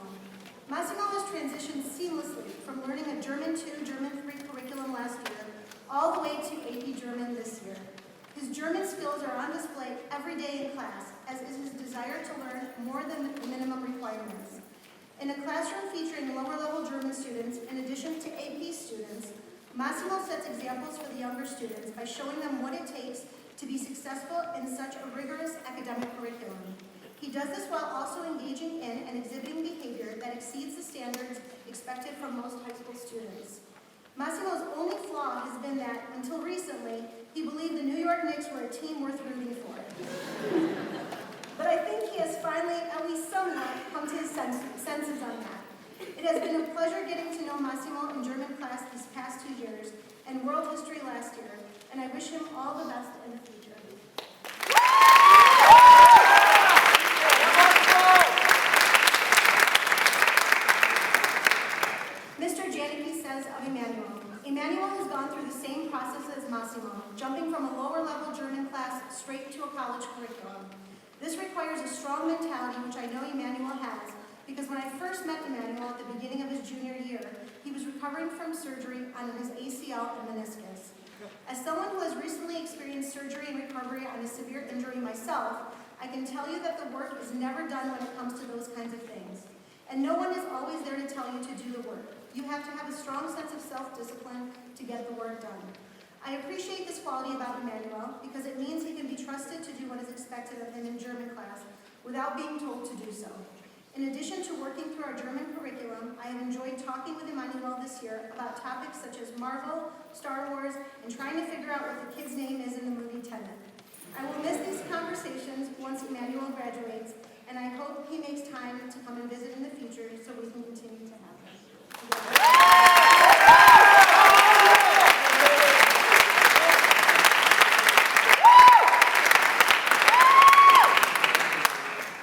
Massimo has transitioned seamlessly from learning a German 2, German 3 curriculum last year all the way to AP German this year. His German skills are on display every day in class, as is his desire to learn more than the minimum requirements. In a classroom featuring lower-level German students, in addition to AP students, Massimo sets examples for the younger students by showing them what it takes to be successful in such a rigorous academic curriculum. He does this while also engaging in and exhibiting behavior that exceeds the standards expected from most high school students. Massimo's only flaw has been that, until recently, he believed the New York Knicks were a team worth rooting for. But I think he has finally, at least somewhat, come to his senses on that. It has been a pleasure getting to know Massimo in German class these past 2 years, and world history last year, and I wish him all the best in the future. Mr. Janicki says of Emmanuel, Emmanuel has gone through the same process as Massimo, jumping from a lower-level German class straight to a college curriculum. This requires a strong mentality, which I know Emmanuel has, because when I first met Emmanuel at the beginning of his junior year, he was recovering from surgery on his ACL and meniscus. As someone who has recently experienced surgery and recovery on a severe injury myself, I can tell you that the work is never done when it comes to those kinds of things. And no one is always there to tell you to do the work. You have to have a strong sense of self-discipline to get the work done. I appreciate this quality about Emmanuel because it means he can be trusted to do what is expected of him in German class without being told to do so. In addition to working through our German curriculum, I have enjoyed talking with Emmanuel this year about topics such as Marvel, Star Wars, and trying to figure out what the kid's name is in the movie Tenet. I will miss these conversations once Emmanuel graduates, and I hope he makes time to come and visit in the future so we can continue to have them.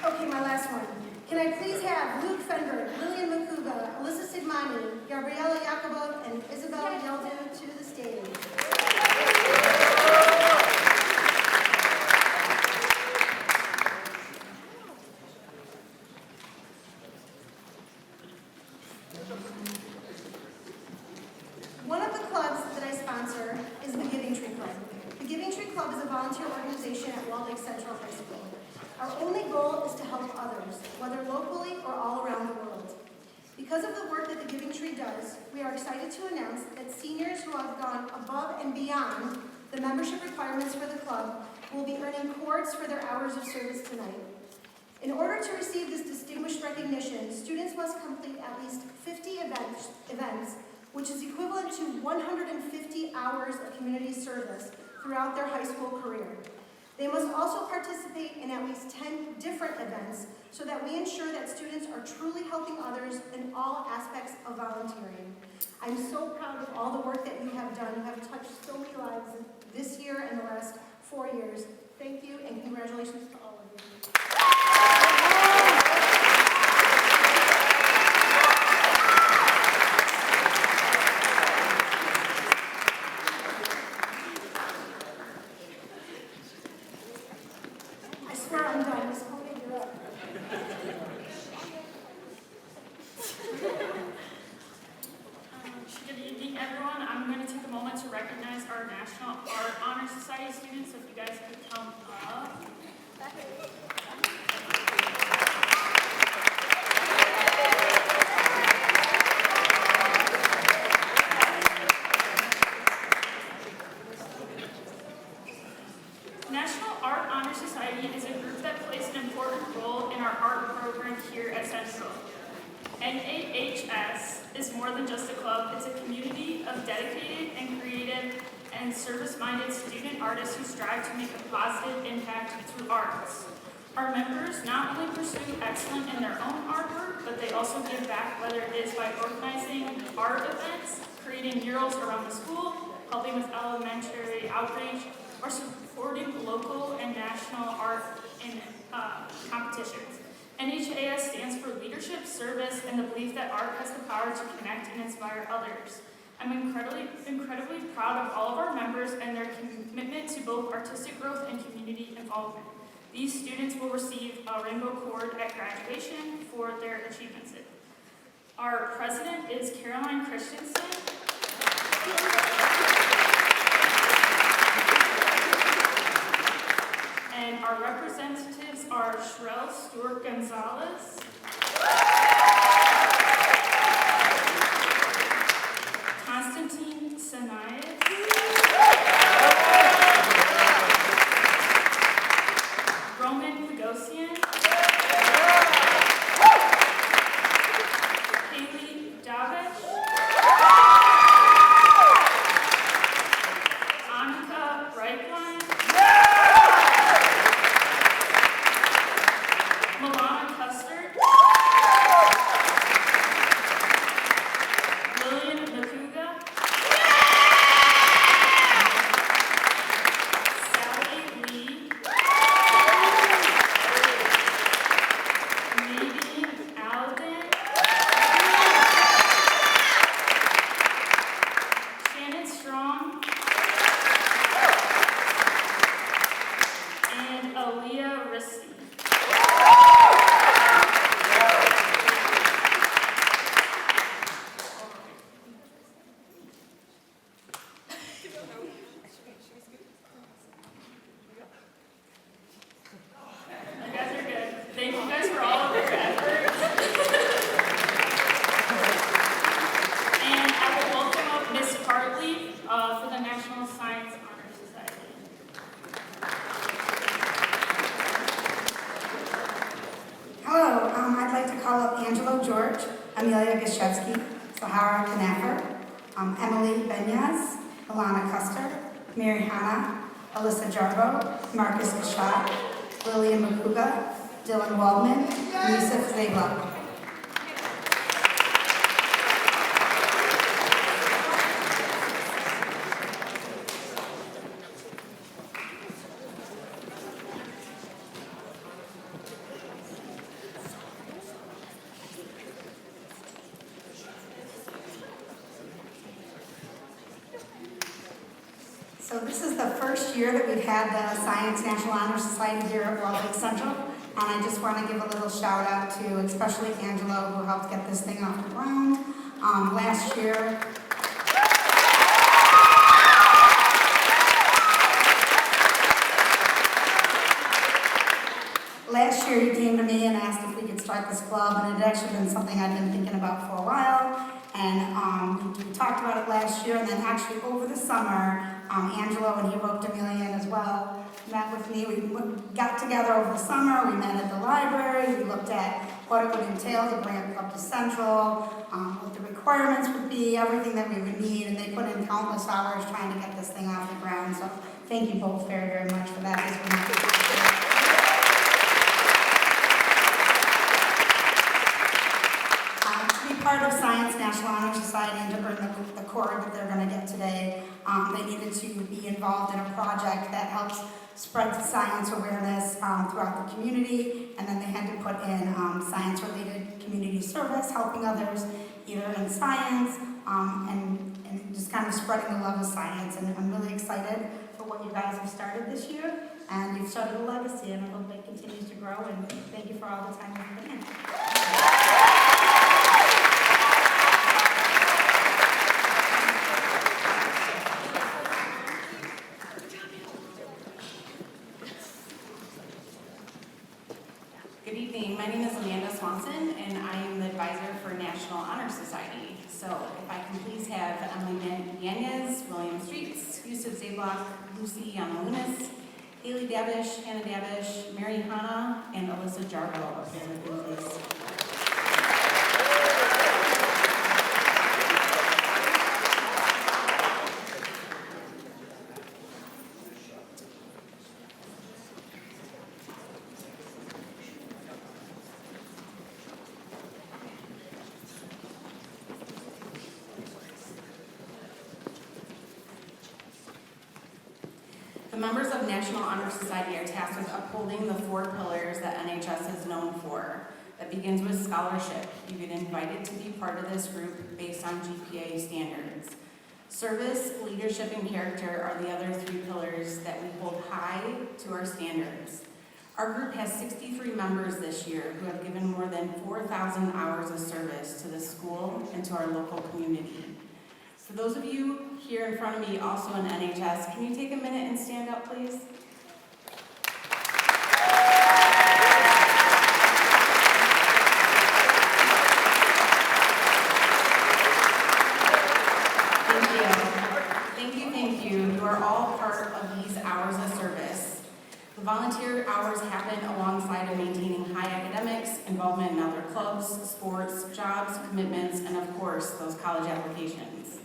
Okay, my last one. Can I please have Luke Fenberg, Lillian Makuga, Alyssa Sigmani, Gabriela Yakubov, and Isabel Yeldu to the stage. One of the clubs that I sponsor is the Giving Tree Club. The Giving Tree Club is a volunteer organization at Wall Lake Central High School. Our only goal is to help others, whether locally or all around the world. Because of the work that the Giving Tree does, we are excited to announce that seniors who have gone above and beyond the membership requirements for the club will be earning cords for their hours of service tonight. In order to receive this distinguished recognition, students must complete at least 50 events, which is equivalent to 150 hours of community service throughout their high school career. They must also participate in at least 10 different events so that we ensure that students are truly helping others in all aspects of volunteering. I'm so proud of all the work that you have done. You have touched so many lives this year and the last 4 years. Thank you and congratulations to all of you. I swear I'm done. Ms. Koenig, you're up.
Good evening, everyone. I'm going to take a moment to recognize our National Art Honor Society students, so if you guys could come up. National Art Honor Society is a group that plays an important role in our art program here at Central. NAHS is more than just a club, it's a community of dedicated and creative and service-minded student artists who strive to make a positive impact through arts. Our members not only pursue excellence in their own artwork, but they also give back, whether it is by organizing art events, creating murals around the school, helping with elementary outreach, or supporting local and national art in competitions. NHAS stands for leadership, service, and the belief that art has the power to connect and inspire others. I'm incredibly proud of all of our members and their commitment to both artistic growth and community involvement. These students will receive a Rainbow Cord at graduation for their achievements. Our president is Caroline Christensen. And our representatives are Shrell Stewart Gonzalez, Constantine Sanayas, Roman Pagosian, Haley Davish, Annika Breitlein, Milana Custard, Lillian Makuga, Sally Lee, Nadine Alden, Shannon Strong, and Aaliyah Risty. You guys are good. Thank you guys for all of your efforts. And I will welcome up Miss Hartley for the National Science Honor Society.
Hello, I'd like to call up Angelo George, Amelia Gashevsky, Sahara Knafer, Emily Benyas, Alana Custer, Mary Hanna, Alyssa Jarbo, Marcus Gashat, Lillian Makuga, Dylan Waldman, and Yusuf Zabla. So this is the first year that we've had the Science National Honor Society here at Wall Lake Central, and I just want to give a little shout out to especially Angelo, who helped get this thing off the ground. Last year he came to me and asked if we could start this club, and it had actually been something I'd been thinking about for a while. And we talked about it last year, and then actually over the summer, Angelo, and he roped Amelia in as well, met with me. We got together over the summer, we met at the library, we looked at what it would entail to bring a club to Central, what the requirements would be, everything that we would need, and they put in countless hours trying to get this thing off the ground. So thank you both very, very much for that. To be part of Science National Honor Society and to earn the cord that they're going to get today, they needed to be involved in a project that helps spread science awareness throughout the community, and then they had to put in science-related community service, helping others either in science and just kind of spreading the love of science. And I'm really excited for what you guys have started this year, and you've started a legacy, and I hope it continues to grow, and thank you for all the time you've put in.
Good evening, my name is Amanda Swanson, and I am the advisor for National Honor Society. So if I can please have Emily Yanez, William Streets, Yusuf Zablock, Lucy Yamalunas, Haley Davish, Hannah Davish, Mary Hanna, and Alyssa Jarbo up here with me, please. The members of National Honor Society are tasked with upholding the 4 pillars that NHS is known for. That begins with scholarship. You get invited to be part of this group based on GPA standards. Service, leadership, and character are the other 3 pillars that we hold high to our standards. Our group has 63 members this year who have given more than 4,000 hours of service to the school and to our local community. For those of you here in front of me also in NHS, can you take a minute and stand up, please? Thank you. You are all part of these hours of service. The volunteer hours happen alongside of maintaining high academics, involvement in other clubs, sports, jobs, commitments, and of course, those college applications.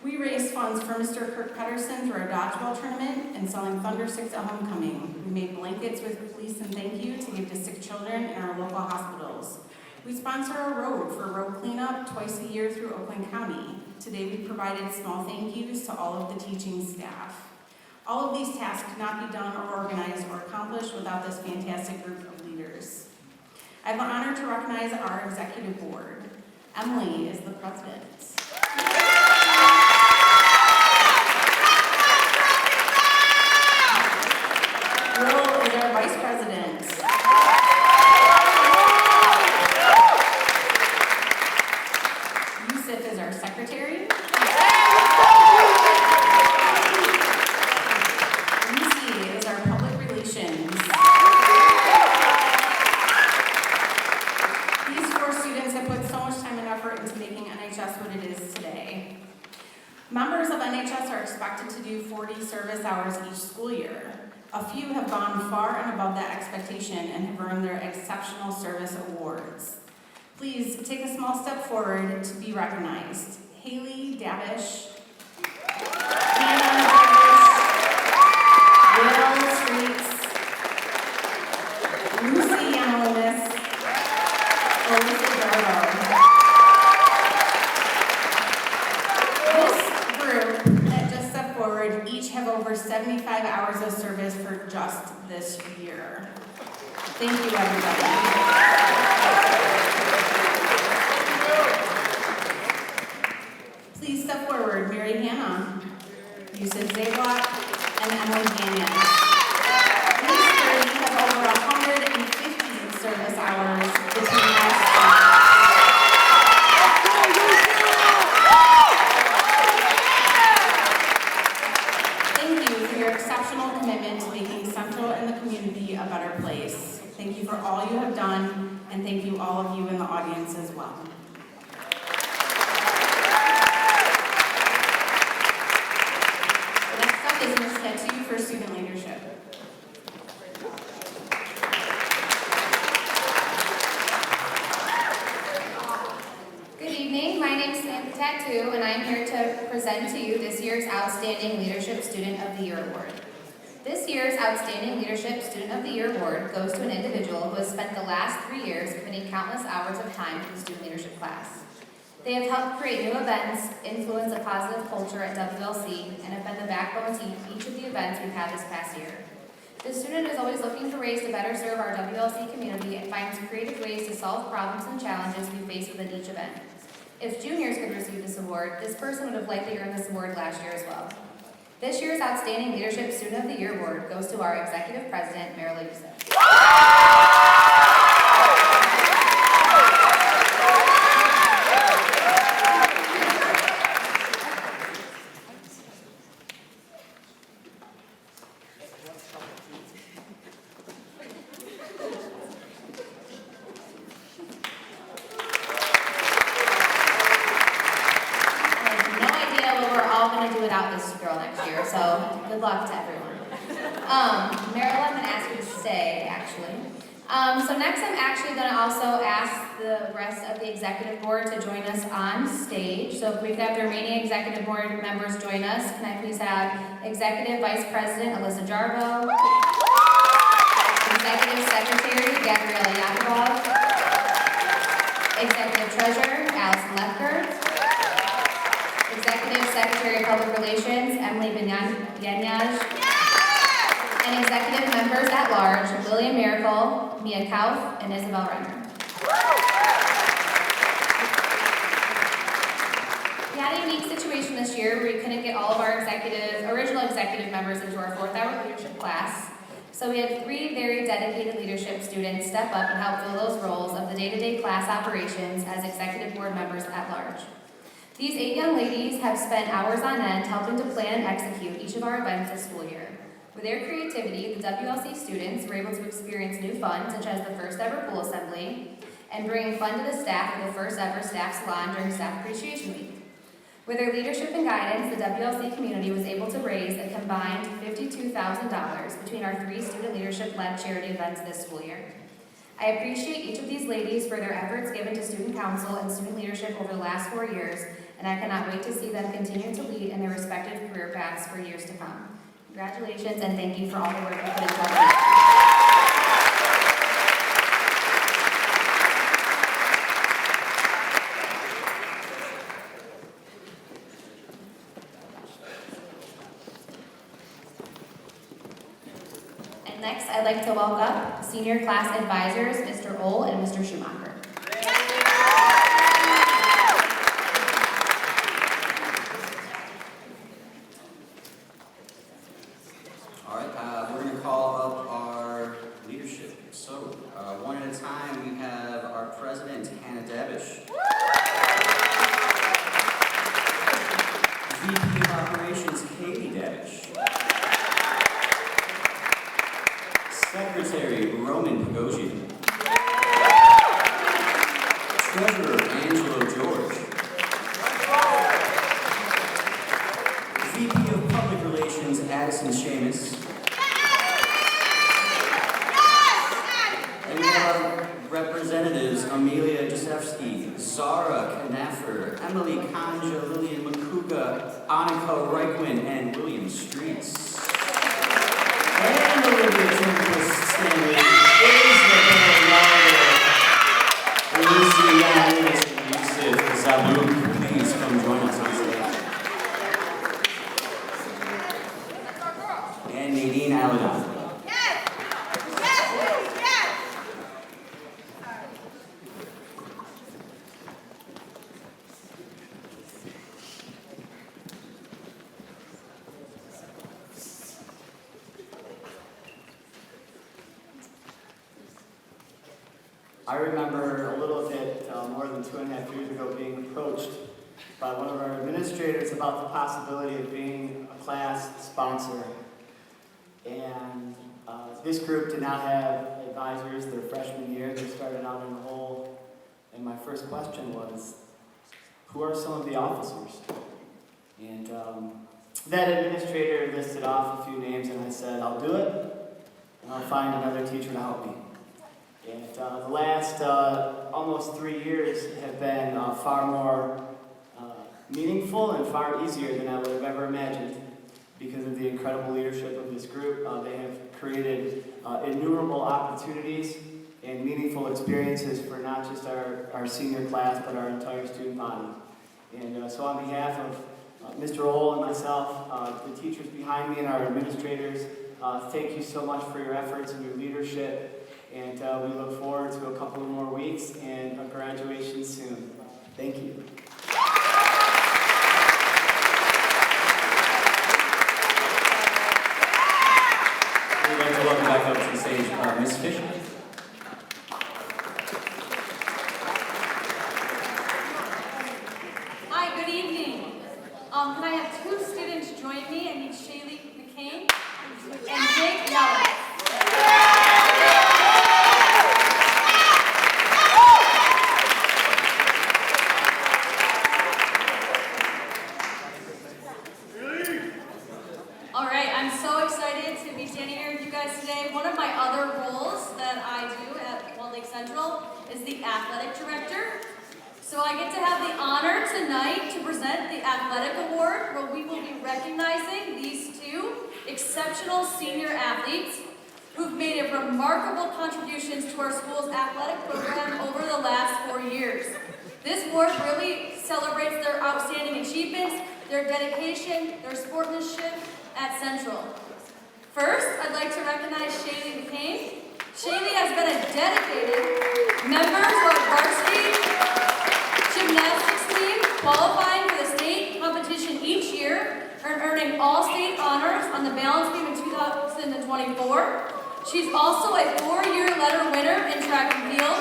We raised funds for Mr. Kirk Pedersen through our dodgeball tournament and selling Thunder Sticks at homecoming. We made blankets with please and thank you to give to sick children in our local hospitals. We sponsor a road for road cleanup twice a year through Oakland County. Today we provided small thank yous to all of the teaching staff. All of these tasks could not be done or organized or accomplished without this fantastic group of leaders. I have the honor to recognize our executive board. Emily is the president. Will is our vice president. Yusuf is our secretary. Lucy is our public relations. These 4 students have put so much time and effort into making NHS what it is today. Members of NHS are expected to do 40 service hours each school year. A few have gone far and above that expectation and have earned their Exceptional Service Awards. Please take a small step forward to be recognized. Haley Davish, Hannah Davish, Will Streets, Lucy Yamalis, Alyssa Darbo. This group that just stepped forward each have over 75 hours of service for just this year. Thank you, everybody. Please step forward, Mary Hannah, Yusuf Zayblock, and Emily Daniels. These 30 have over 150 service hours between us. Thank you for your exceptional commitment to making Central and the community a better place. Thank you for all you have done, and thank you all of you in the audience as well. Business tattoo for student leadership.
Good evening, my name is Samantha Tattoo, and I'm here to present to you this year's Outstanding Leadership Student of the Year Award. This year's Outstanding Leadership Student of the Year Award goes to an individual who has spent the last 3 years committing countless hours of time to the student leadership class. They have helped create new events, influence a positive culture at WLC, and have been the backbone to each of the events we've had this past year. The student is always looking for ways to better serve our WLC community and finds creative ways to solve problems and challenges we face within each event. If juniors could receive this award, this person would have likely earned this award last year as well. This year's Outstanding Leadership Student of the Year Award goes to our Executive President, Meryl Yusuf. Good luck to everyone. Meryl, I'm going to ask you to stay, actually. So next I'm actually going to also ask the rest of the executive board to join us on stage. So if we could have the remaining executive board members join us, can I please have Executive Vice President Alyssa Jarbo, Executive Secretary Gabriella Yakubov, Executive Treasurer Allison Lefkert, Executive Secretary of Public Relations, Emily Benyaj, executive members at large, William Miracle, Mia Kauf, and Isabel Renner. We had a unique situation this year where we couldn't get all of our original executive members into our 4th-hour leadership class. So we had 3 very dedicated leadership students step up and help fill those roles of the day-to-day class operations as executive board members at large. These 8 young ladies have spent hours on end helping to plan and execute each of our events this school year. With their creativity, the WLC students were able to experience new fun, such as the first ever pool assembly, and bringing fun to the staff with the first ever staff salon during Staff Appreciation Week. With their leadership and guidance, the WLC community was able to raise a combined $52,000 between our 3 student leadership-led charity events this school year. I appreciate each of these ladies for their efforts given to student council and student leadership over the last 4 years, and I cannot wait to see them continue to lead in their respective career paths for years to come. Congratulations, and thank you for all the work you put into our event. Next, I'd like to welcome senior class advisors, Mr. Ohl and Mr. Schumacher.
All right, we're going to call up our leadership. So, one at a time, we have our president, Hannah Davish. VP of Operations, Katie Davish. Secretary, Roman Pagosian. Treasurer, Angelo George. VP of Public Relations, Addison Seamus. And we have our representatives, Amelia Josefsky, Zara Knaffer, Emily Kanja, Lillian Makuga, Annika Reichwin, and William Streets. And Olivia Turnquist Stanley, Isabel Lauder, Lucy Yanis, and Yusuf Zabouk. Please come join us on stage. And Nadine Aladon.
I remember a little bit more than 2.5 years ago being approached by one of our administrators about the possibility of being a class sponsor. And this group did not have advisors their freshman year. They started out in the hole. And my first question was, who are some of the officers? And that administrator listed off a few names, and I said, I'll do it, and I'll find another teacher to help me. And the last almost 3 years have been far more meaningful and far easier than I would have ever imagined because of the incredible leadership of this group. They have created innumerable opportunities and meaningful experiences for not just our senior class, but our entire student body. And so on behalf of Mr. Ohl and myself, the teachers behind me and our administrators, thank you so much for your efforts and your leadership. And we look forward to a couple of more weeks and a graduation soon. Thank you.
We'd like to welcome back up to the stage Ms. Fisher.
Hi, good evening. Can I have 2 students join me? I need Shaylee McCain and Jake Nellis. All right, I'm so excited to be standing here with you guys today. One of my other roles that I do at Walled Lake Central is the athletic director. So I get to have the honor tonight to present the athletic award, where we will be recognizing these 2 exceptional senior athletes who've made a remarkable contributions to our school's athletic program over the last 4 years. This award really celebrates their outstanding achievements, their dedication, their sportsmanship at Central. First, I'd like to recognize Shaylee McCain. Shaylee has been a dedicated member to our varsity gymnastics team, qualifying for the state competition each year and earning all-state honors on the balance beam in 2024. She's also a 4-year letter winner in track and field,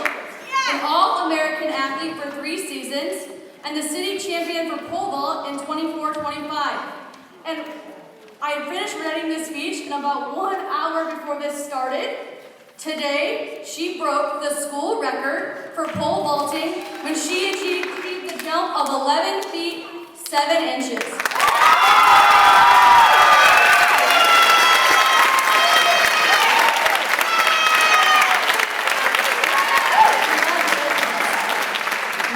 an All-American athlete for 3 seasons, and the city champion for pole vault in 24-25. And I had finished writing this speech in about 1 hour before this started. Today, she broke the school record for pole vaulting when she achieved the jump of 11 feet 7 inches.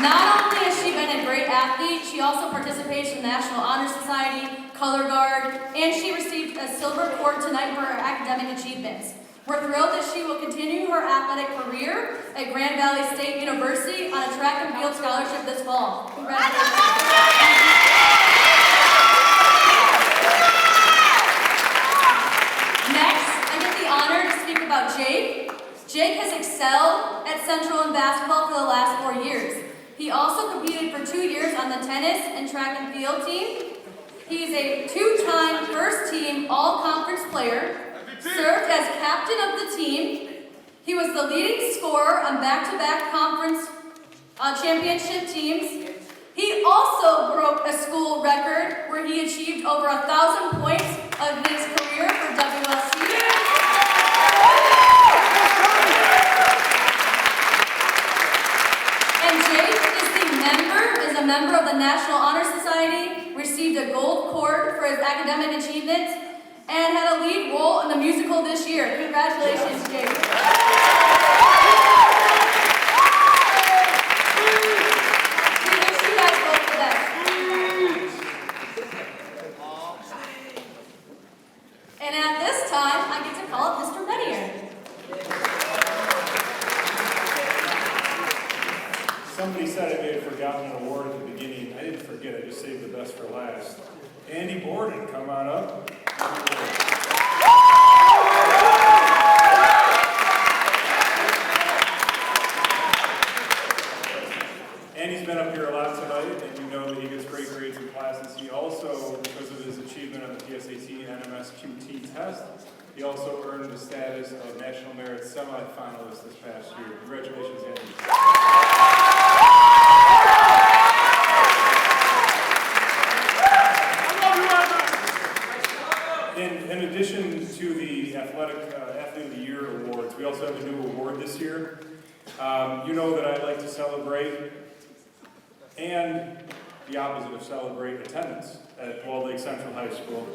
Not only has she been a great athlete, she also participates in the National Honor Society, Color Guard, and she received a silver cord tonight for her academic achievements. We're thrilled that she will continue her athletic career at Grand Valley State University on a track and field scholarship this fall. Congratulations. Next, I get the honor to speak about Jake. Jake has excelled at Central in basketball for the last 4 years. He also competed for 2 years on the tennis and track and field team. He's a 2-time first-team all-conference player, served as captain of the team. He was the leading scorer on back-to-back conference championship teams. He also broke a school record where he achieved over 1,000 points of his career for WSU. And Jake is a member of the National Honor Society, received a gold cord for his academic achievements, and had a lead role in the musical this year. Congratulations, Jake. We wish you guys both the best. And at this time, I get to call up Mr. Renier.
Somebody said I may have forgotten an award at the beginning. I didn't forget, I just saved the best for last. Andy Borden, come on up. Andy's been up here a lot tonight, and you know that he gets great grades in classes. He also, because of his achievement on the PSAT and NMSQT test, he also earned the status of National Merit semi-finalist this past year. Congratulations, Andy. In addition to the Athlete of the Year awards, we also have a new award this year. You know that I like to celebrate, and the opposite of celebrate, attendance at Walled Lake Central High School.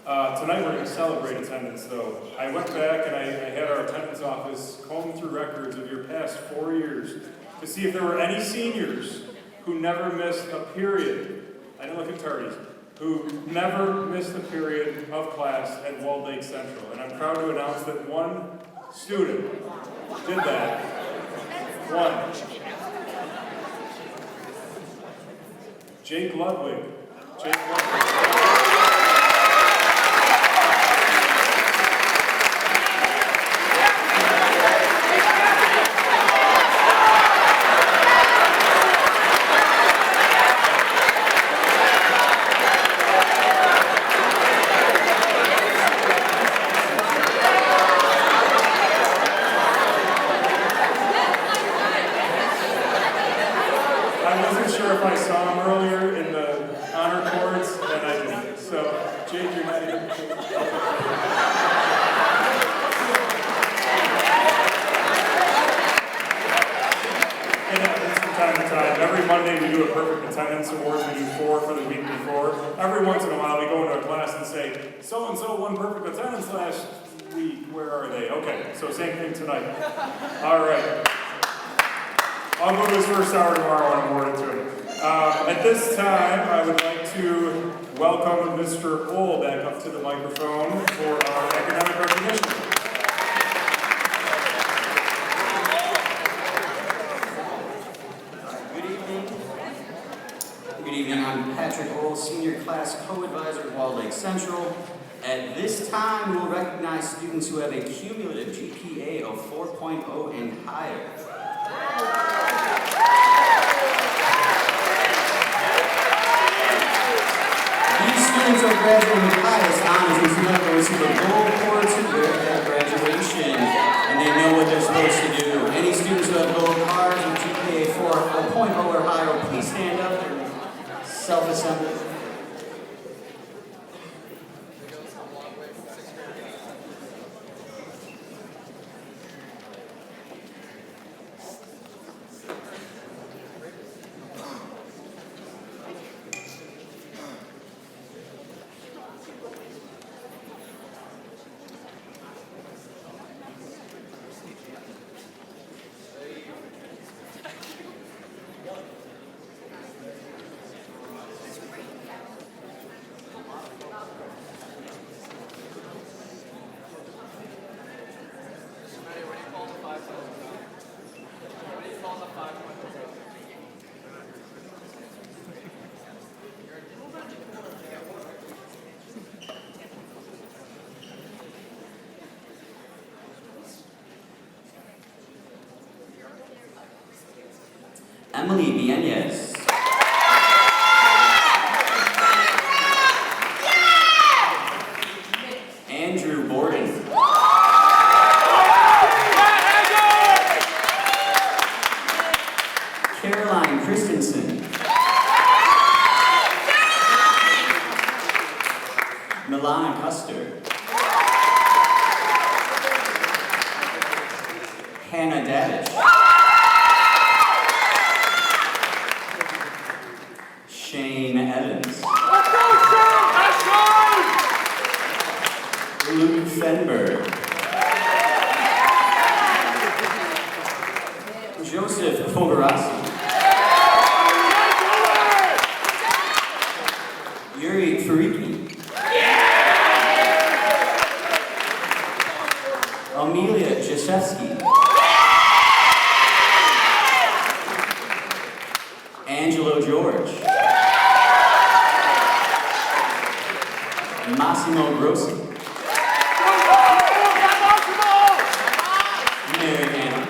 Tonight we're going to celebrate attendance, though. I went back and I had our attendance office comb through records of your past 4 years to see if there were any seniors who never missed a period. I didn't look at tardies. Who never missed a period of class at Walled Lake Central. And I'm proud to announce that one student did that. One. Jake Ludwig. Jake Ludwig. If I saw him earlier in the honor cords, then I didn't. So, Jake, you're not even. From time to time, every Monday we do a perfect attendance awards. We do 4 for the week before. Every once in a while we go into a class and say, so-and-so won perfect attendance last week. Where are they? Okay, so same thing tonight. All right. I'll go to his first hour tomorrow and award it to him. At this time, I would like to welcome Mr. Hull back up to the microphone for our academic recognition.
Good evening. I'm Patrick Hull, senior class co-advisor at Walled Lake Central. At this time, we will recognize students who have a cumulative GPA of 4.0 and higher. These students are graduating with highest honors and tonight will receive a gold cord to wear at graduation, and they know what they're supposed to do. Any students who have gold cards with GPA 4.0 or higher, please stand up and self-assemble. Emily Viennes. Andrew Borden. Caroline Christensen. Milana Custer. Hannah Davish. Shane Evans. Luke Fenberg. Joseph Fogarasi. Yuri Fariki. Amelia Jaszewski. Angelo George. Massimo Grossi. Mary Anna.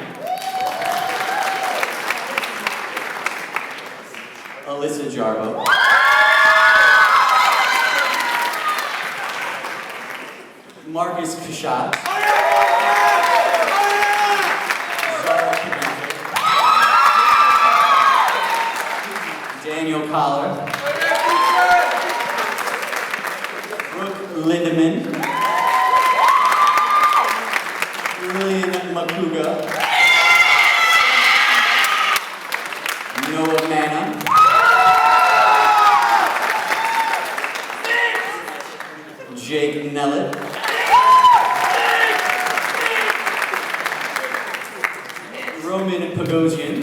Alyssa Jarbo. Marcus Kashat. Zara Knapp. Daniel Collar. Brooke Lindemann. Lillian Makuga. Noah Manna. Jake Nellett. Roman Pagosian.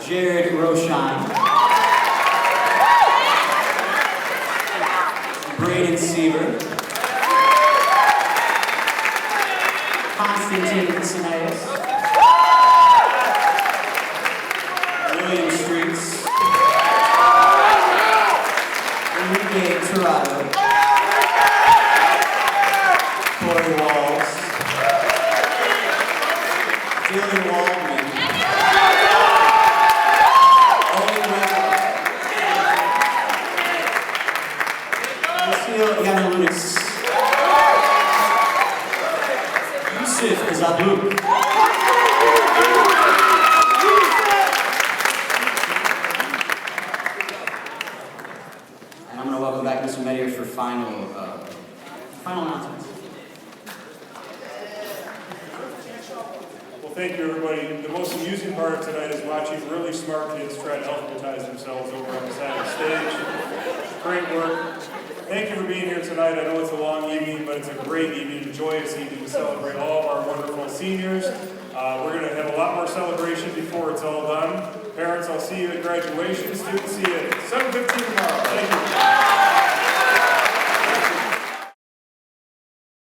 Jared Roshan. Braden Seaver. Constantine Sinias. William Streets. Enrique Tirado. Corey Walls. Dylan Waldman. Lucille Yanalunas. Yusuf Zabuk. And I'm going to welcome back Mr. Medier for final announcements.
Well, thank you, everybody. The most amusing part of tonight is watching really smart kids try to alphabetize themselves over on the side of the stage. Great work. Thank you for being here tonight. I know it's a long evening, but it's a great evening, a joyous evening to celebrate all of our wonderful seniors. We're going to have a lot more celebration before it's all done. Parents, I'll see you at graduation. Students, see you at 7:15 tomorrow. Thank you.